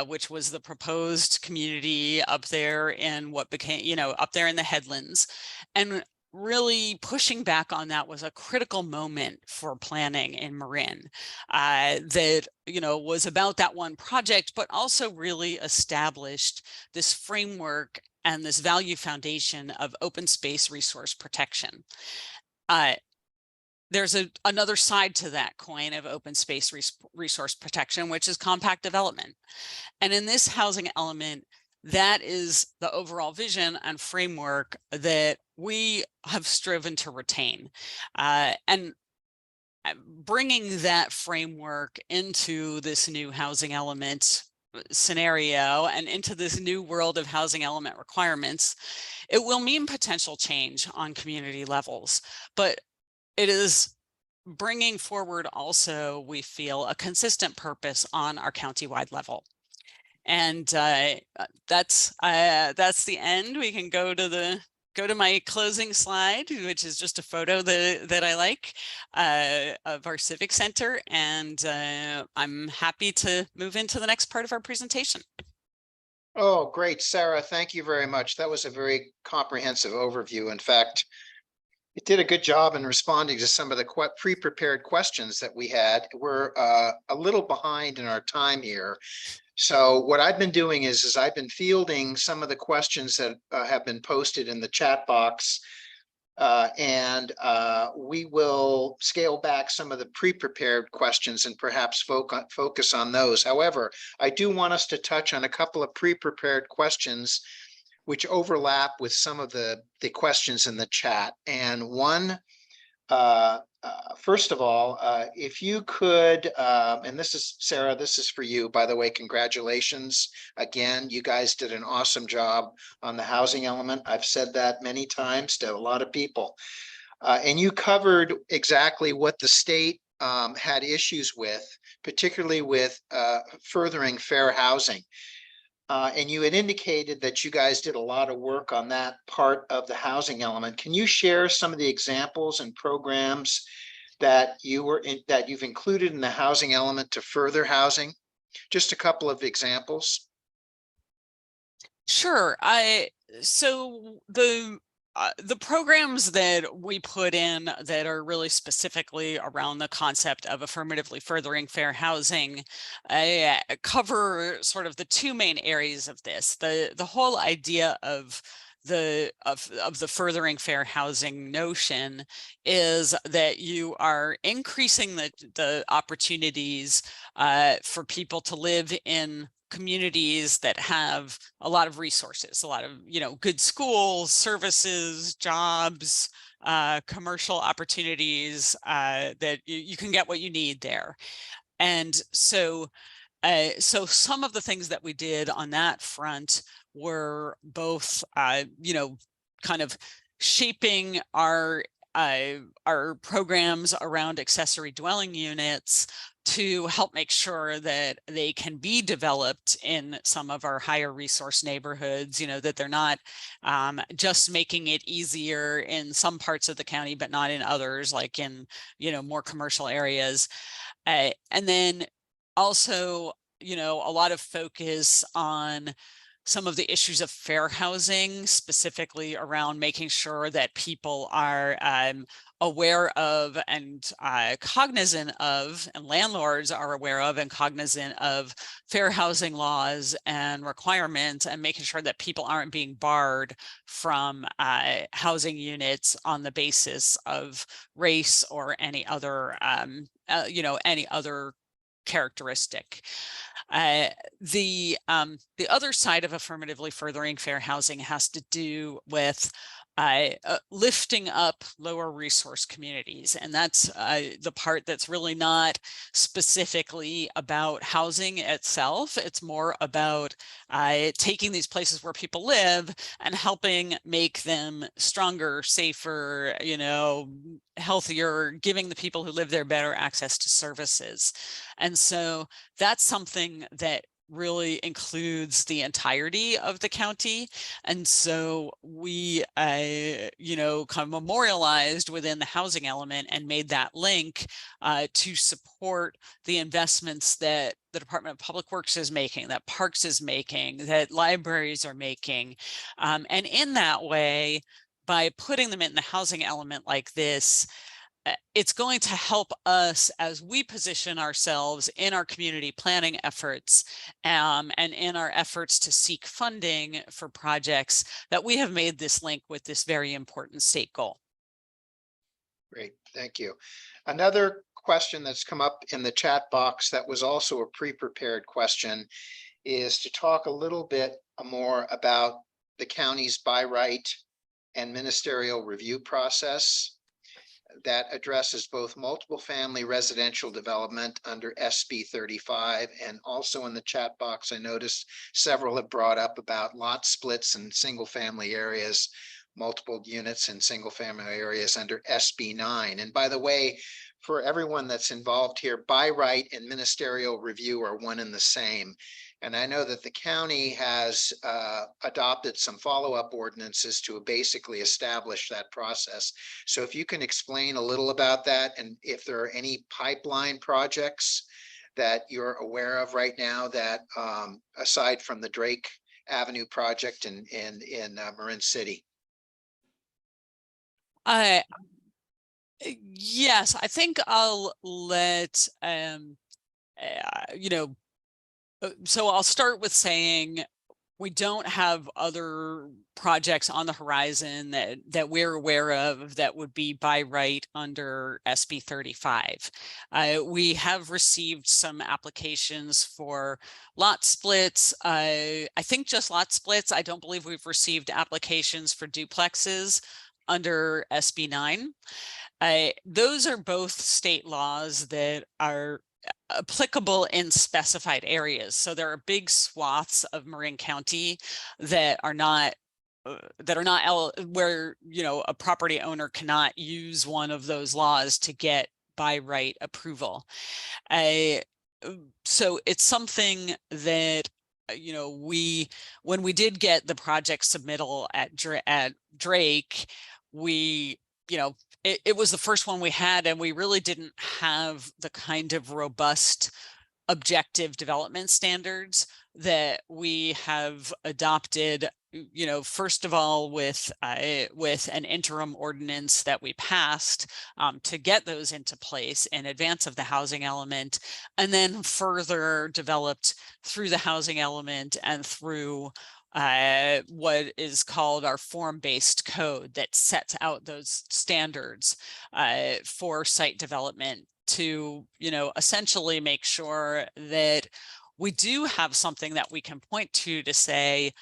which was the proposed community up there in what became, you know, up there in the headlands. And really pushing back on that was a critical moment for planning in Marin that, you know, was about that one project, but also really established this framework and this value foundation of open space resource protection. There's another side to that coin of open space resource protection, which is compact development. And in this housing element, that is the overall vision and framework that we have striven to retain. And bringing that framework into this new housing element scenario and into this new world of housing element requirements, it will mean potential change on community levels, but it is bringing forward also, we feel, a consistent purpose on our county-wide level. And that's the end. We can go to my closing slide, which is just a photo that I like of our Civic Center. And I'm happy to move into the next part of our presentation. Oh, great, Sarah. Thank you very much. That was a very comprehensive overview. In fact, you did a good job in responding to some of the pre-prepared questions that we had. We're a little behind in our time here. So what I've been doing is I've been fielding some of the questions that have been posted in the chat box. And we will scale back some of the pre-prepared questions and perhaps focus on those. However, I do want us to touch on a couple of pre-prepared questions which overlap with some of the questions in the chat. And one, first of all, if you could, and this is Sarah, this is for you, by the way, congratulations. Again, you guys did an awesome job on the housing element. I've said that many times to a lot of people. And you covered exactly what the state had issues with, particularly with furthering fair housing. And you had indicated that you guys did a lot of work on that part of the housing element. Can you share some of the examples and programs that you've included in the housing element to further housing? Just a couple of examples. Sure. So the programs that we put in that are really specifically around the concept of affirmatively furthering fair housing cover sort of the two main areas of this. The whole idea of the furthering fair housing notion is that you are increasing the opportunities for people to live in communities that have a lot of resources, a lot of, good schools, services, jobs, commercial opportunities, that you can get what you need there. And so some of the things that we did on that front were both, kind of shaping our programs around accessory dwelling units to help make sure that they can be developed in some of our higher resource neighborhoods, that they're not just making it easier in some parts of the county, but not in others, like in, more commercial areas. And then also, a lot of focus on some of the issues of fair housing, specifically around making sure that people are aware of and cognizant of, and landlords are aware of and cognizant of fair housing laws and requirements, and making sure that people aren't being barred from housing units on the basis of race or any other, any other characteristic. The other side of affirmatively furthering fair housing has to do with lifting up lower resource communities. And that's the part that's really not specifically about housing itself. It's more about taking these places where people live and helping make them stronger, safer, healthier, giving the people who live there better access to services. And so that's something that really includes the entirety of the county. And so we, kind of memorialized within the housing element and made that link to support the investments that the Department of Public Works is making, that Parks is making, that libraries are making. And in that way, by putting them in the housing element like this, it's going to help us as we position ourselves in our community planning efforts and in our efforts to seek funding for projects that we have made this link with this very important state goal. Great, thank you. Another question that's come up in the chat box that was also a pre-prepared question is to talk a little bit more about the county's by right and ministerial review process. that addresses both multiple family residential development under SB 35. And also in the chat box, I noticed several have brought up about lot splits in single family areas, multiple units in single family areas under SB 9. And by the way, for everyone that's involved here, by right and ministerial review are one and the same. And I know that the county has adopted some follow-up ordinances to basically establish that process. So if you can explain a little about that, and if there are any pipeline projects that you're aware of right now that aside from the Drake Avenue project in Marin City. Yes, I think I'll let so I'll start with saying we don't have other projects on the horizon that we're aware of that would be by right under SB 35. We have received some applications for lot splits. I think just lot splits. I don't believe we've received applications for duplexes under SB 9. Those are both state laws that are applicable in specified areas. So there are big swaths of Marin County that are not where, a property owner cannot use one of those laws to get by right approval. So it's something that, when we did get the project submittal at Drake, we, it was the first one we had, and we really didn't have the kind of robust objective development standards that we have adopted, first of all, with an interim ordinance that we passed to get those into place in advance of the housing element, and then further developed through the housing element and through what is called our form-based code that sets out those standards for site development to, essentially make sure that we do have something that we can point to say,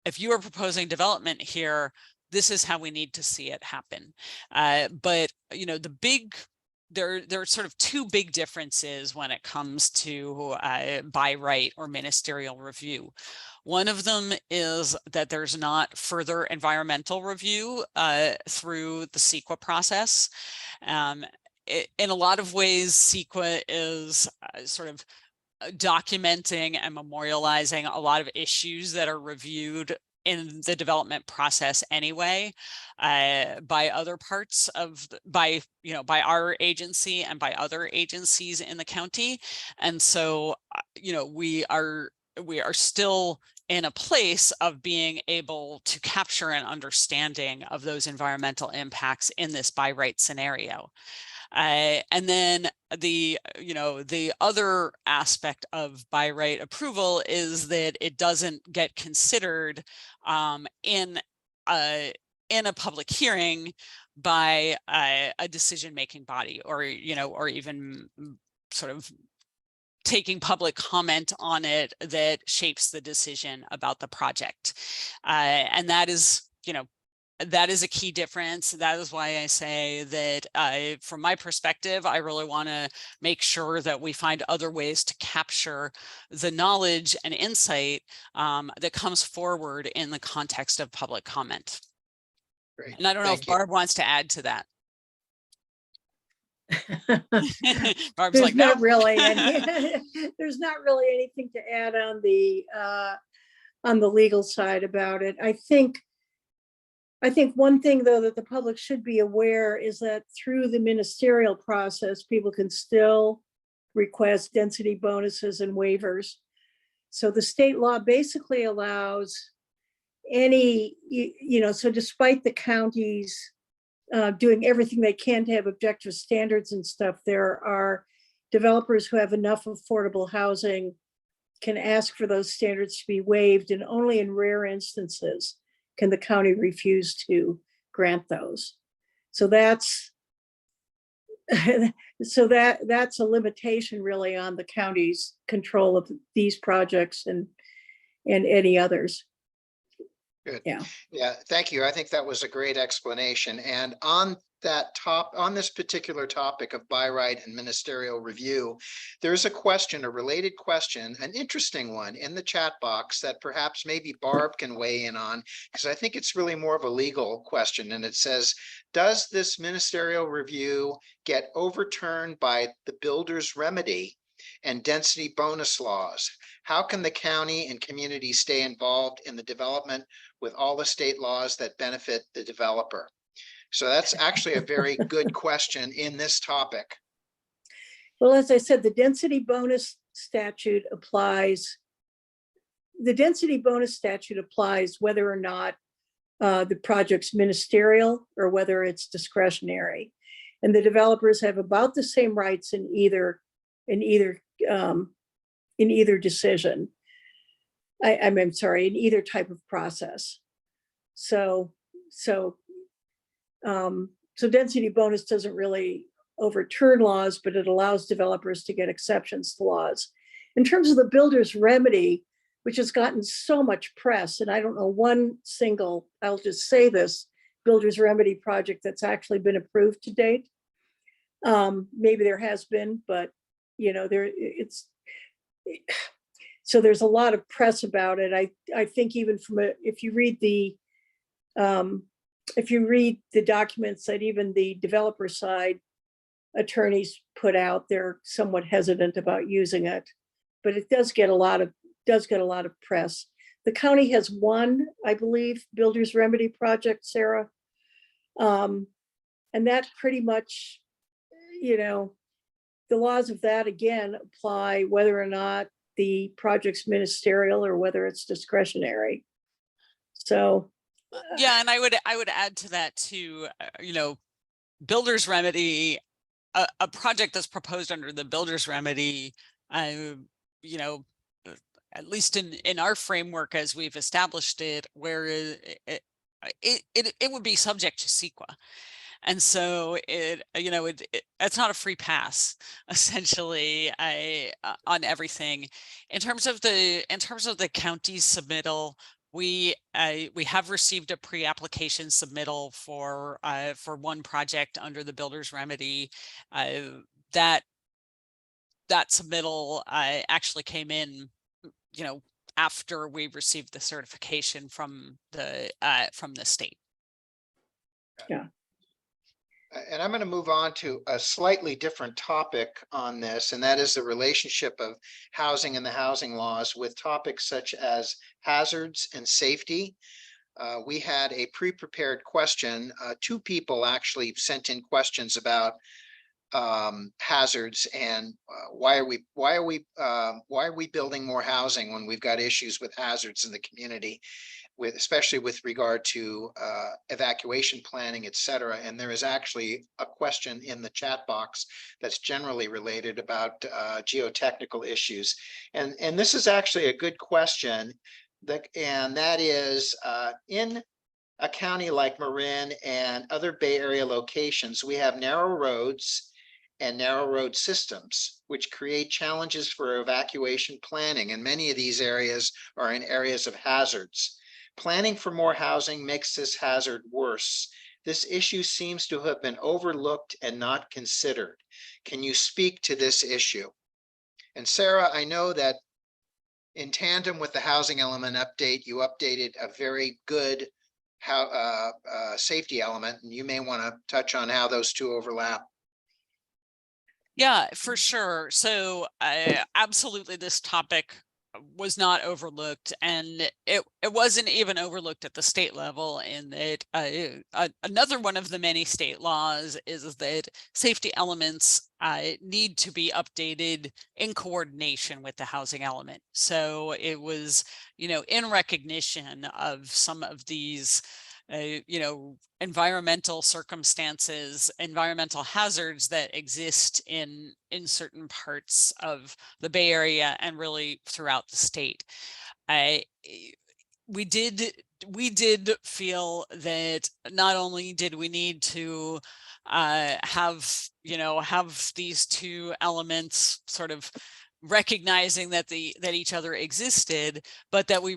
if you are proposing development here, this is how we need to see it happen. But, there are sort of two big differences when it comes to by right or ministerial review. One of them is that there's not further environmental review through the CEQA process. In a lot of ways, CEQA is sort of documenting and memorializing a lot of issues that are reviewed in the development process anyway, by other parts of, by our agency and by other agencies in the county. And so, we are still in a place of being able to capture an understanding of those environmental impacts in this by right scenario. And then the other aspect of by right approval is that it doesn't get considered in a public hearing by a decision-making body, or even sort of taking public comment on it that shapes the decision about the project. And that is, that is a key difference. That is why I say that from my perspective, I really want to make sure that we find other ways to capture the knowledge and insight that comes forward in the context of public comment. Great. And I don't know if Barb wants to add to that. Barb's There's like, no. not really any, there's not really anything to add on the legal side about it. I think one thing, though, that the public should be aware is that through the ministerial process, people can still request density bonuses and waivers. So the state law basically allows any, so despite the counties doing everything they can to have objective standards and stuff, there are developers who have enough affordable housing can ask for those standards to be waived, and only in rare instances can the county refuse to grant those. So that's that's a limitation really on the county's control of these projects and any others. Good. Yeah. Yeah, thank you. I think that was a great explanation. And on this particular topic of by right and ministerial review, there's a question, a related question, an interesting one in the chat box that perhaps maybe Barb can weigh in on, because I think it's really more of a legal question. And it says, does this ministerial review get overturned by the builder's remedy and density bonus laws? How can the county and community stay involved in the development with all the state laws that benefit the developer? So that's actually a very good question in this topic. Well, as I said, the density bonus statute applies. The density bonus statute applies whether or not the project's ministerial or whether it's discretionary. And the developers have about the same rights in either decision. I'm sorry, in either type of process. So density bonus doesn't really overturn laws, but it allows developers to get exceptions to laws. In terms of the builder's remedy, which has gotten so much press, and I don't know one single, I'll just say this, builder's remedy project that's actually been approved to date. Maybe there has been, but you know, so there's a lot of press about it. I think even if you read the documents that even the developer side attorneys put out, they're somewhat hesitant about using it, but it does get a lot of press. The county has one, I believe, builder's remedy project, Sarah. And that pretty much, you know, the laws of that again apply whether or not the project's ministerial or whether it's discretionary. So yeah, and I would add to that too, you know, builder's remedy, a project that's proposed under the builder's remedy, you know, at least in our framework as we've established it, where it would be subject to CEQA. And so it's not a free pass, essentially, on everything. In terms of the county's submittal, we have received a pre-application submittal for one project under the builder's remedy. That submittal actually came in, you know, after we received the certification from the state. yeah. And I'm going to move on to a slightly different topic on this, and that is the relationship of housing and the housing laws with topics such as hazards and safety. We had a pre-prepared question. Two people actually sent in questions about hazards and why are we building more housing when we've got issues with hazards in the community, especially with regard to evacuation planning, et cetera. And there is actually a question in the chat box that's generally related about geotechnical issues. And this is actually a good question. And that is in a county like Marin and other Bay Area locations, we have narrow roads and narrow road systems, which create challenges for evacuation planning. And many of these areas are in areas of hazards. Planning for more housing makes this hazard worse. This issue seems to have been overlooked and not considered. Can you speak to this issue? And Sarah, I know that in tandem with the housing element update, you updated a very good safety element, and you may want to touch on how those two overlap. Yeah, for sure. So absolutely, this topic was not overlooked, and it wasn't even overlooked at the state level. In that another one of the many state laws is that safety elements need to be updated in coordination with the housing element. So it was, you know, in recognition of some of these you know, environmental circumstances, environmental hazards that exist in certain parts of the Bay Area and really throughout the state. We did feel that not only did we need to have these two elements sort of recognizing that each other existed, but that they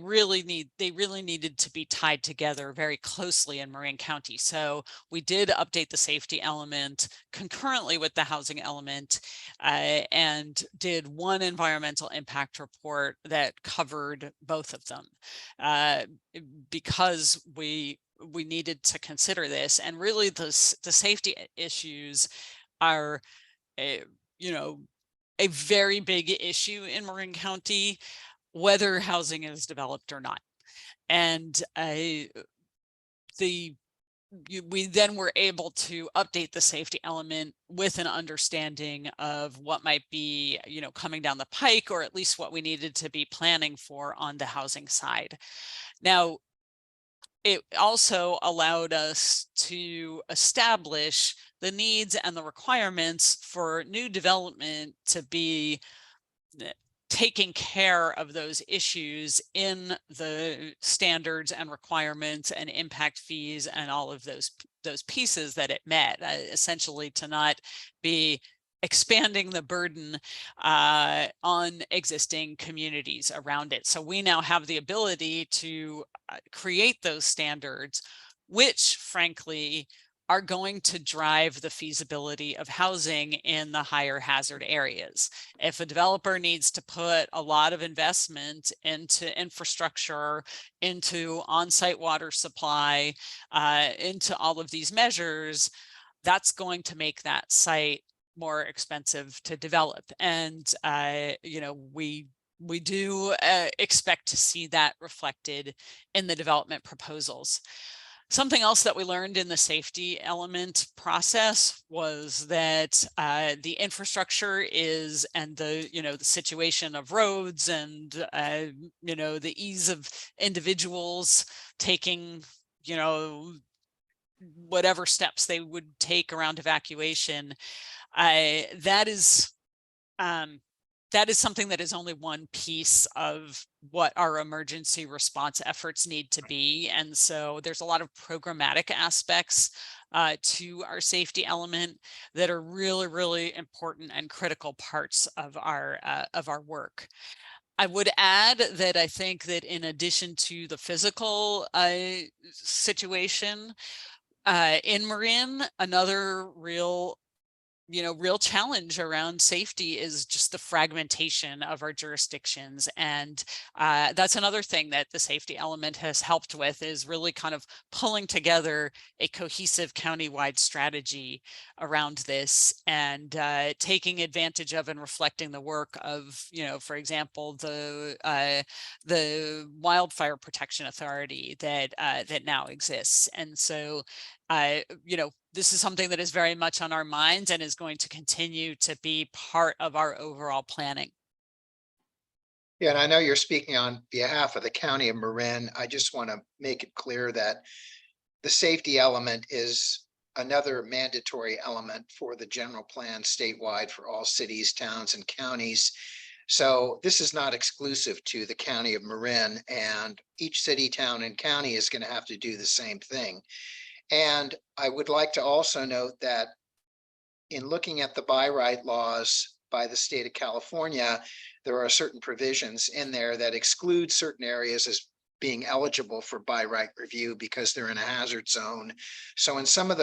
really needed to be tied together very closely in Marin County. So we did update the safety element concurrently with the housing element, and did one environmental impact report that covered both of them, because we needed to consider this. And really the safety issues are a very big issue in Marin County, whether housing is developed or not. And we then were able to update the safety element with an understanding of what might be, coming down the pike, or at least what we needed to be planning for on the housing side. Now, it also allowed us to establish the needs and the requirements for new development to be taking care of those issues in the standards and requirements and impact fees and all of those pieces that it met, essentially to not be expanding the burden on existing communities around it. So we now have the ability to create those standards, which frankly are going to drive the feasibility of housing in the higher hazard areas. If a developer needs to put a lot of investment into infrastructure, into on-site water supply, into all of these measures, that's going to make that site more expensive to develop. And we do expect to see that reflected in the development proposals. Something else that we learned in the safety element process was that the infrastructure and the situation of roads and the ease of individuals taking whatever steps they would take around evacuation, that is something that is only one piece of what our emergency response efforts need to be. And so there's a lot of programmatic aspects to our safety element that are really, really important and critical parts of our work. I would add that I think that in addition to the physical situation in Marin, another real challenge around safety is just the fragmentation of our jurisdictions. And that's another thing that the safety element has helped with, is really kind of pulling together a cohesive countywide strategy around this, and taking advantage of and reflecting the work of, for example, the Wildfire Protection Authority that now exists. And so this is something that is very much on our minds and is going to continue to be part of our overall planning. Yeah, and I know you're speaking on behalf of the County of Marin. I just want to make it clear that the safety element is another mandatory element for the general plan statewide for all cities, towns, and counties. So this is not exclusive to the County of Marin, and each city, town, and county is going to have to do the same thing. And I would like to also note that in looking at the by right laws by the state of California, there are certain provisions in there that exclude certain areas as being eligible for by right review because they're in a hazard zone. So in some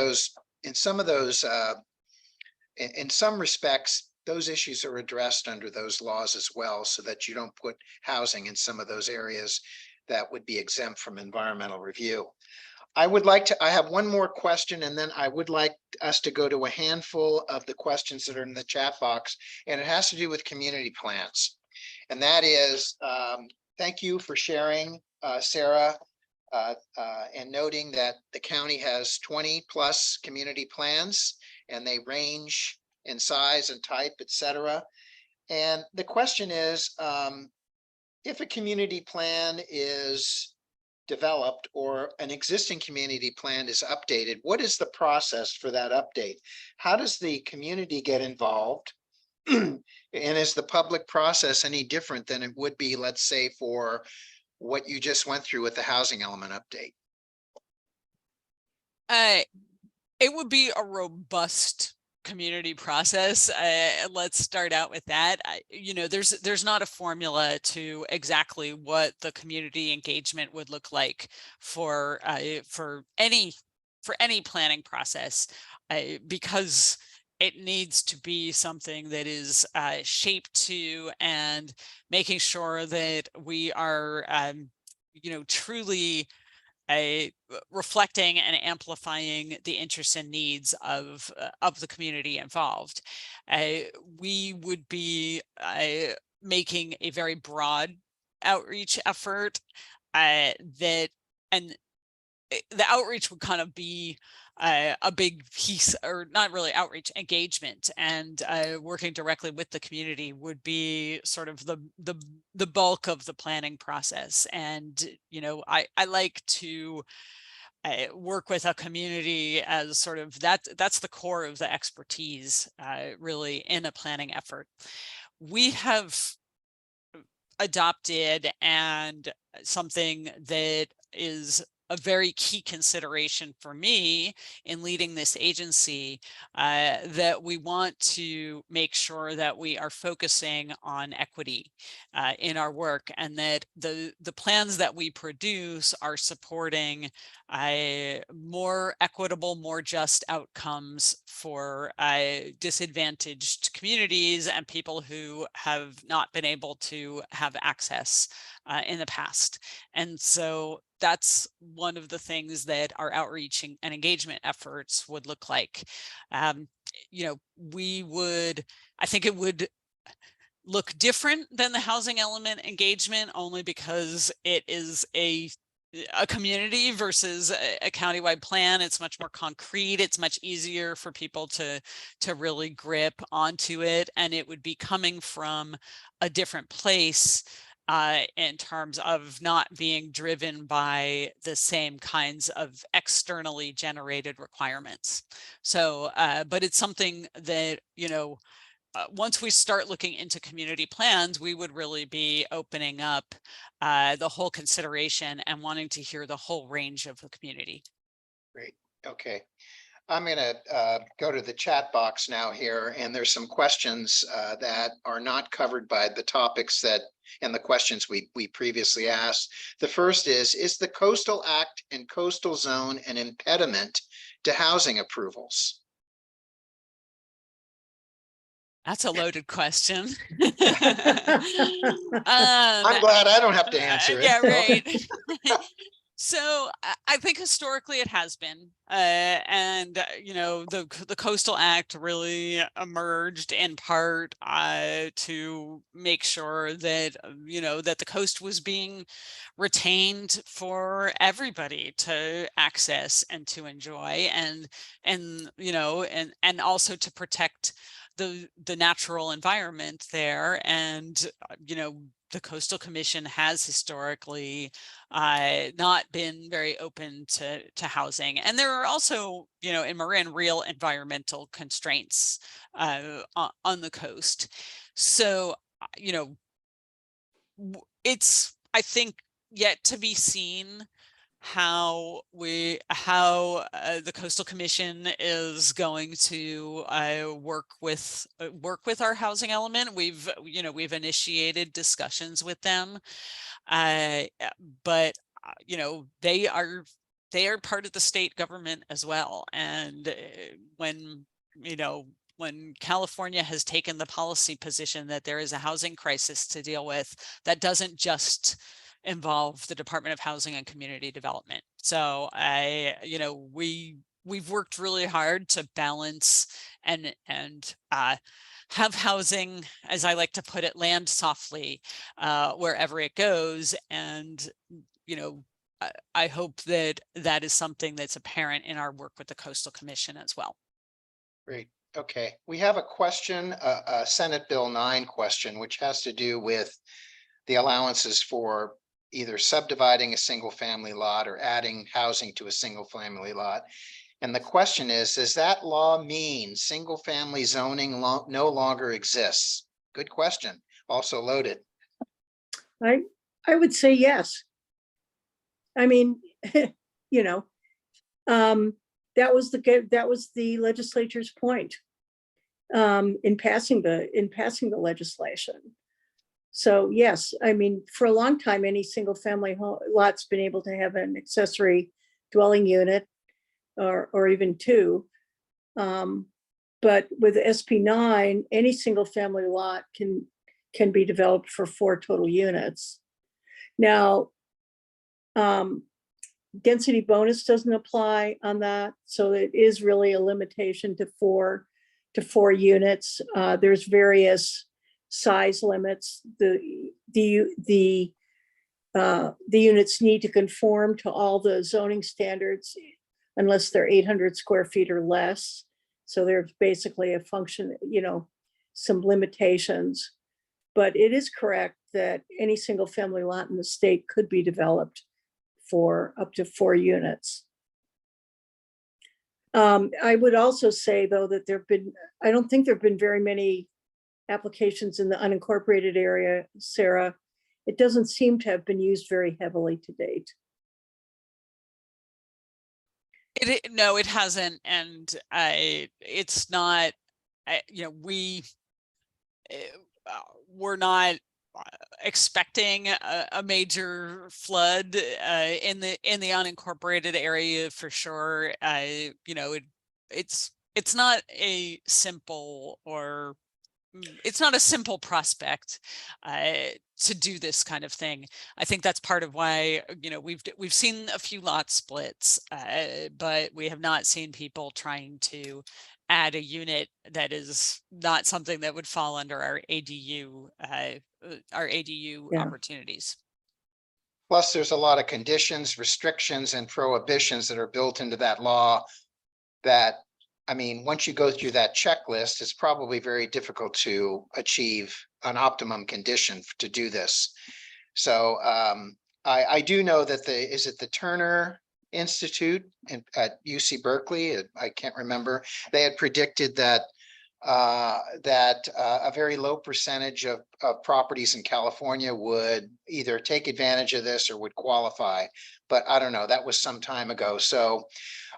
respects, those issues are addressed under those laws as well, so that you don't put housing in some of those areas that would be exempt from environmental review. I have one more question, and then I would like us to go to a handful of the questions that are in the chat box, and it has to do with community plans. And that is, thank you for sharing, Sarah, and noting that the county has 20 plus community plans, and they range in size and type, et cetera. And the question is, if a community plan is developed or an existing community plan is updated, what is the process for that update? How does the community get involved? And is the public process any different than it would be, let's say, for what you just went through with the housing element update? It would be a robust community process. Let's start out with that. You know, there's not a formula to exactly what the community engagement would look like for any planning process, because it needs to be something that is shaped to and making sure that we are, you know, truly reflecting and amplifying the interests and needs of the community involved. We would be making a very broad outreach effort that, and the outreach would kind of be a big piece, or not really outreach, engagement, and working directly with the community would be sort of the bulk of the planning process. And you know, I like to work with a community as sort of that's the core of the expertise really in a planning effort. We have adopted, and something that is a very key consideration for me in leading this agency, that we want to make sure that we are focusing on equity in our work, and that the plans that we produce are supporting more equitable, more just outcomes for disadvantaged communities and people who have not been able to have access in the past. And so that's one of the things that our outreach and engagement efforts would look like. You know, I think it would look different than the housing element engagement, only because it is a community versus a countywide plan. It's much more concrete. It's much easier for people to really grip onto it, and it would be coming from a different place in terms of not being driven by the same kinds of externally generated requirements. So, but it's something that, you know, once we start looking into community plans, we would really be opening up the whole consideration and wanting to hear the whole range of the community. Great. Okay. I'm going to go to the chat box now here, and there's some questions that are not covered by the topics and the questions we previously asked. The first is the Coastal Act and Coastal Zone an impediment to housing approvals? That's a loaded question. I'm glad I don't have to answer it. Yeah, right. So I think historically it has been, and you know, the Coastal Act really emerged in part to make sure that, you know, that the coast was being retained for everybody to access and to enjoy, and you know, and also to protect the natural environment there. And you know, the Coastal Commission has historically not been very open to housing. And there are also, you know, in Marin, real environmental constraints on the coast. So, you know, it's, I think, yet to be seen how the Coastal Commission is going to work with our housing element. We've initiated discussions with them, but you know, they are part of the state government as well. And when California has taken the policy position that there is a housing crisis to deal with, that doesn't just involve the Department of Housing and Community Development. So you know, we've worked really hard to balance and have housing, as I like to put it, land softly wherever it goes. And you know, I hope that that is something that's apparent in our work with the Coastal Commission as well. Great. Okay. We have a question, a Senate Bill 9 question, which has to do with the allowances for either subdividing a single family lot or adding housing to a single family lot. And the question is, does that law mean single family zoning no longer exists? Good question. Also loaded. I would say yes. I mean, you know, that was the legislature's point. in passing the legislation. So yes, I mean, for a long time, any single family lot's been able to have an accessory dwelling unit or even two. But with SP9, any single family lot can be developed for 4 total units. Now, density bonus doesn't apply on that, so it is really a limitation to four units. There's various size limits. The units need to conform to all the zoning standards unless they're 800 square feet or less. So there's basically a function, some limitations. But it is correct that any single family lot in the state could be developed for up to 4 units. I would also say, though, that I don't think there've been very many applications in the unincorporated area, Sarah. It doesn't seem to have been used very heavily to date. No, it hasn't, and it's not. We're not expecting a major flood in the unincorporated area for sure. It's not a simple prospect to do this kind of thing. I think that's part of why we've seen a few lot splits, but we have not seen people trying to add a unit that is not something that would fall under our ADU Yeah. opportunities. Plus, there's a lot of conditions, restrictions, and prohibitions that are built into that law that, I mean, once you go through that checklist, it's probably very difficult to achieve an optimum condition to do this. So I do know that is it the Turner Institute at UC Berkeley? I can't remember. They had predicted that a very low percentage of properties in California would either take advantage of this or would qualify. But I don't know, that was some time ago. So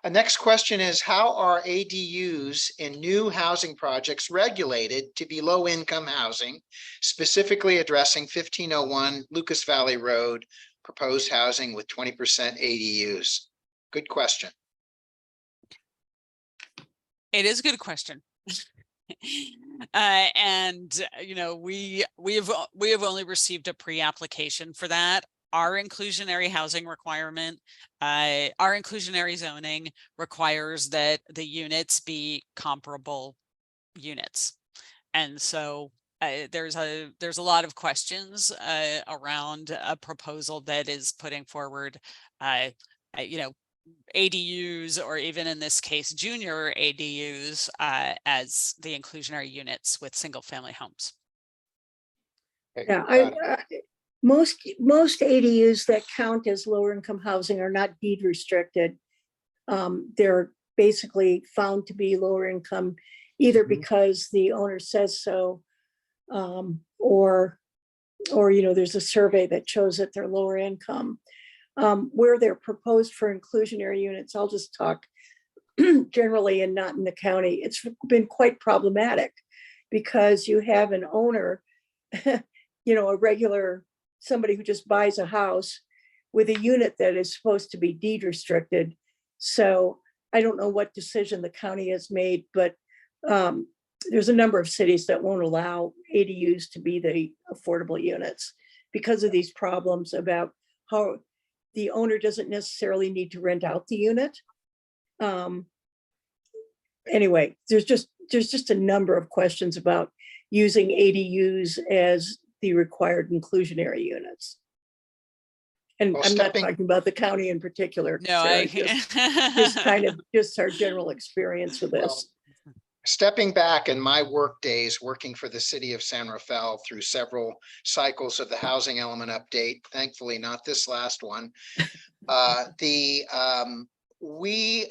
next question is, how are ADUs in new housing projects regulated to be low income housing, specifically addressing 1501 Lucas Valley Road, proposed housing with 20% ADUs? Good question. It is a good question. And we have only received a pre-application for that. Our inclusionary housing requirement, our inclusionary zoning requires that the units be comparable units, and so there's a lot of questions around a proposal that is putting forward ADUs, or even in this case junior ADUs, as the inclusionary units with single family homes. Yeah, most ADUs that count as lower income housing are not deed restricted. They're basically found to be lower income either because the owner says so, or there's a survey that shows that they're lower income. Where they're proposed for inclusionary units, I'll just talk generally and not in the county. It's been quite problematic because you have an owner, a regular somebody who just buys a house with a unit that is supposed to be deed restricted. So I don't know what decision the county has made, but there's a number of cities that won't allow ADUs to be the affordable units because of these problems about how the owner doesn't necessarily need to rent out the unit. Anyway, there's just a number of questions about using ADUs as the required inclusionary units. And Well, I'm not talking about the county in particular. No, Sarah, just our general experience with this. Stepping back in my work days, working for the city of San Rafael through several cycles of the housing element update, thankfully not this last one, we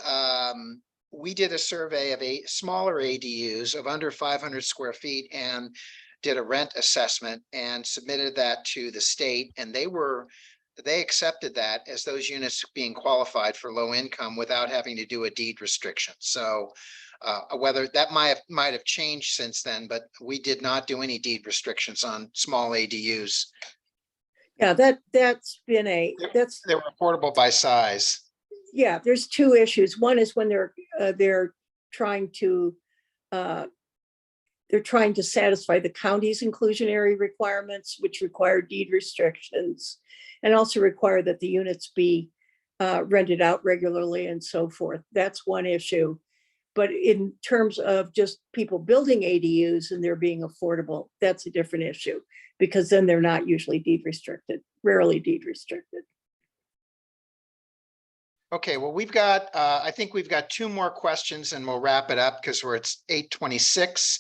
did a survey of smaller ADUs of under 500 square feet and did a rent assessment and submitted that to the state, and they accepted that as those units being qualified for low income without having to do a deed restriction. So Whether that might have changed since then, but we did not do any deed restrictions on small ADUs. Yeah, that's been They're reportable by size. yeah, there's two issues. One is when they're trying to satisfy the county's inclusionary requirements, which require deed restrictions, and also require that the units be rented out regularly and so forth. That's one issue. But in terms of just people building ADUs and they're being affordable, that's a different issue, because then they're not usually deed restricted, rarely deed restricted. Okay, well, we've got, I think we've got two more questions and we'll wrap it up because we're at 8:26.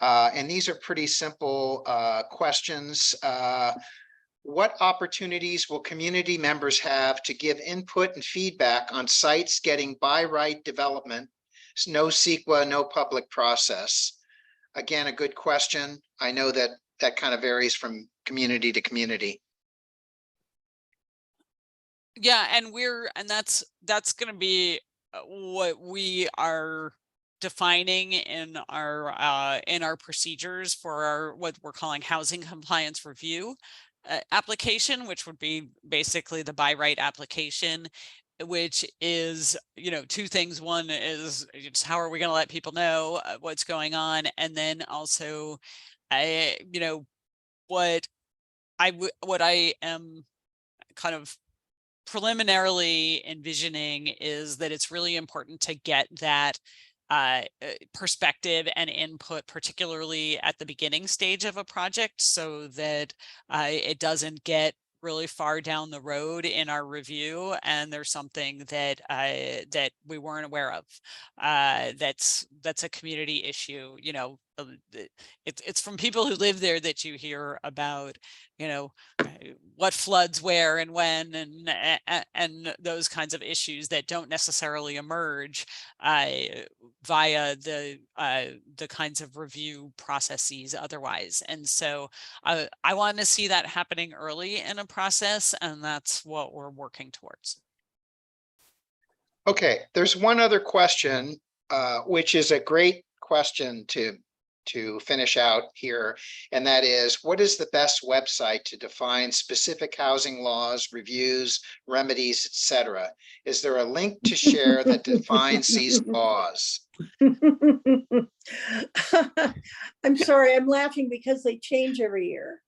And these are pretty simple questions. What opportunities will community members have to give input and feedback on sites getting by right development? No CEQA, no public process. Again, a good question. I know that that kind of varies from community to community. Yeah, and that's going to be what we are defining in our procedures for our what we're calling housing compliance review application, which would be basically the by right application, which is, you know, two things. One is just how are we going to let people know what's going on, and then also, you know, what I am kind of preliminarily envisioning is that it's really important to get that perspective and input, particularly at the beginning stage of a project, so that it doesn't get really far down the road in our review and there's something that that we weren't aware of that's a community issue. You know, it's from people who live there that you hear about, you know, what floods where and when, and those kinds of issues that don't necessarily emerge via the kinds of review processes otherwise. And so I want to see that happening early in a process, and that's what we're working towards. Okay, there's one other question, which is a great question to finish out here, and that is, what is the best website to define specific housing laws, reviews, remedies, etc.? Is there a link to share that defines these laws? I'm sorry, I'm laughing because they change every year.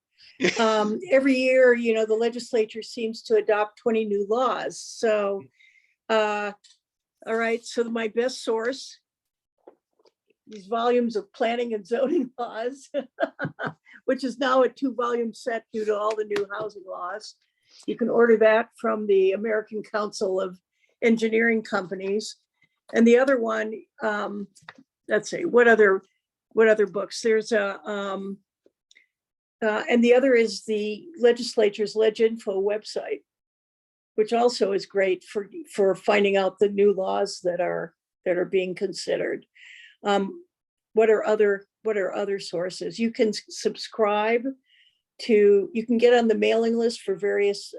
Every year, you know, the legislature seems to adopt 20 new laws. So, all right, so my best source, these volumes of planning and zoning laws, which is now a 2-volume set due to all the new housing laws. You can order that from the American Council of Engineering Companies. And the other one, let's see, what other books? There's a, and the other is the legislature's LegInfo website, which also is great for finding out the new laws that are being considered. What are other sources? You can subscribe to, you can get on the mailing list for various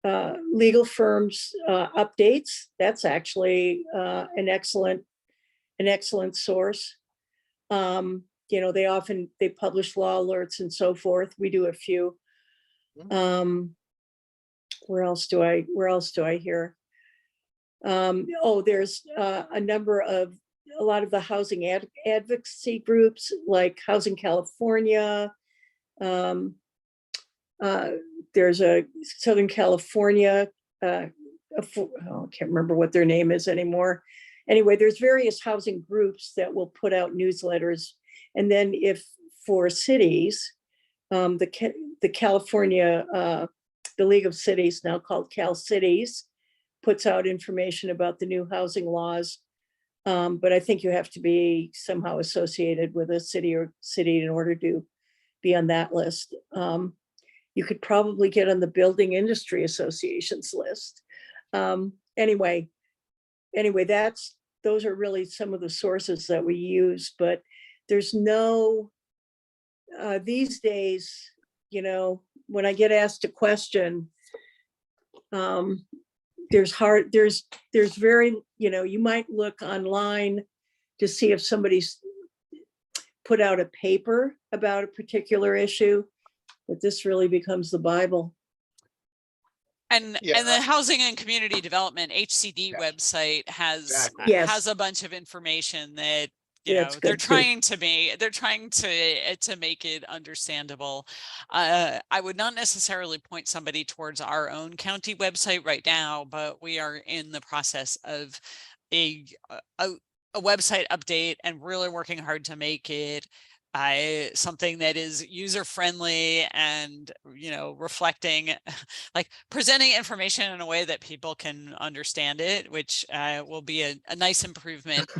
legal firms updates. That's actually an excellent source. You know, they publish law alerts and so forth. We do a few. Where else do I hear? Oh, there's a lot of the housing advocacy groups like Housing California. There's a Southern California, I can't remember what their name is anymore. Anyway, there's various housing groups that will put out newsletters. And then if for cities, the California, the League of Cities, now called Cal Cities, puts out information about the new housing laws. But I think you have to be somehow associated with a city in order to be on that list. You could probably get on the Building Industry Association's list. Anyway, those are really some of the sources that we use, but there's no, these days, you know, when I get asked a question, there's very, you might look online to see if somebody's put out a paper about a particular issue, but this really becomes the Bible. And Yeah. the Housing and Community Development HCD Yeah. website has Exactly. Yes. has a bunch of information that Yeah, it's they're good too. trying to make it understandable. I would not necessarily point somebody towards our own county website right now, but we are in the process of a website update and really working hard to make it something that is user friendly and reflecting, like presenting information in a way that people can understand it, which will be a nice improvement.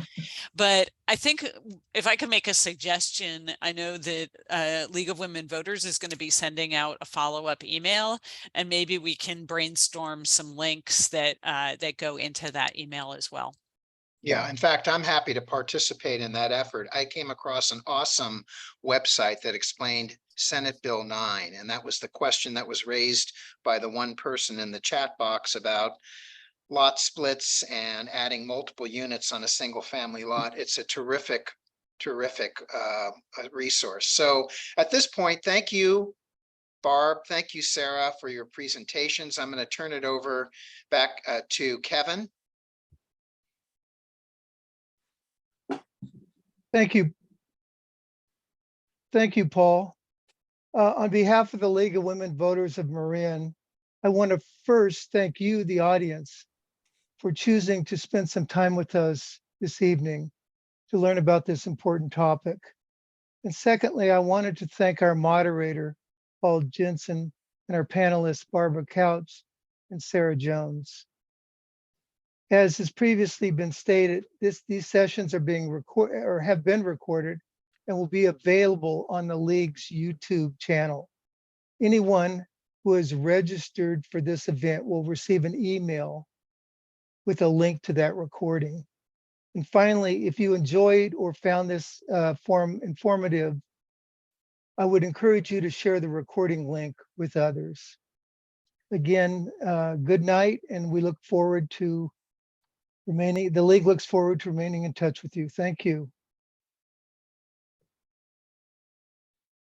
But I think if I could make a suggestion, I know that League of Women Voters is going to be sending out a follow-up email, and maybe we can brainstorm some links that that go into that email as well. Yeah, in fact, I'm happy to participate in that effort. I came across an awesome website that explained Senate Bill 9, and that was the question that was raised by the one person in the chat box about lot splits and adding multiple units on a single family lot. It's a terrific resource. So at this point, thank you, Barb. Thank you, Sarah, for your presentations. I'm going to turn it over back to Kevin. Thank you. Thank you, Paul. On behalf of the League of Women Voters of Marin, I want to first thank you, the audience, for choosing to spend some time with us this evening to learn about this important topic. And secondly, I wanted to thank our moderator, Paul Jensen, and our panelists, Barbara Kautz and Sarah Jones. As has previously been stated, these sessions are being recorded or have been recorded and will be available on the League's YouTube channel. Anyone who is registered for this event will receive an email with a link to that recording. And finally, if you enjoyed or found this forum informative, I would encourage you to share the recording link with others. Again, good night, and we look forward to the League looks forward to remaining in touch with you. Thank you.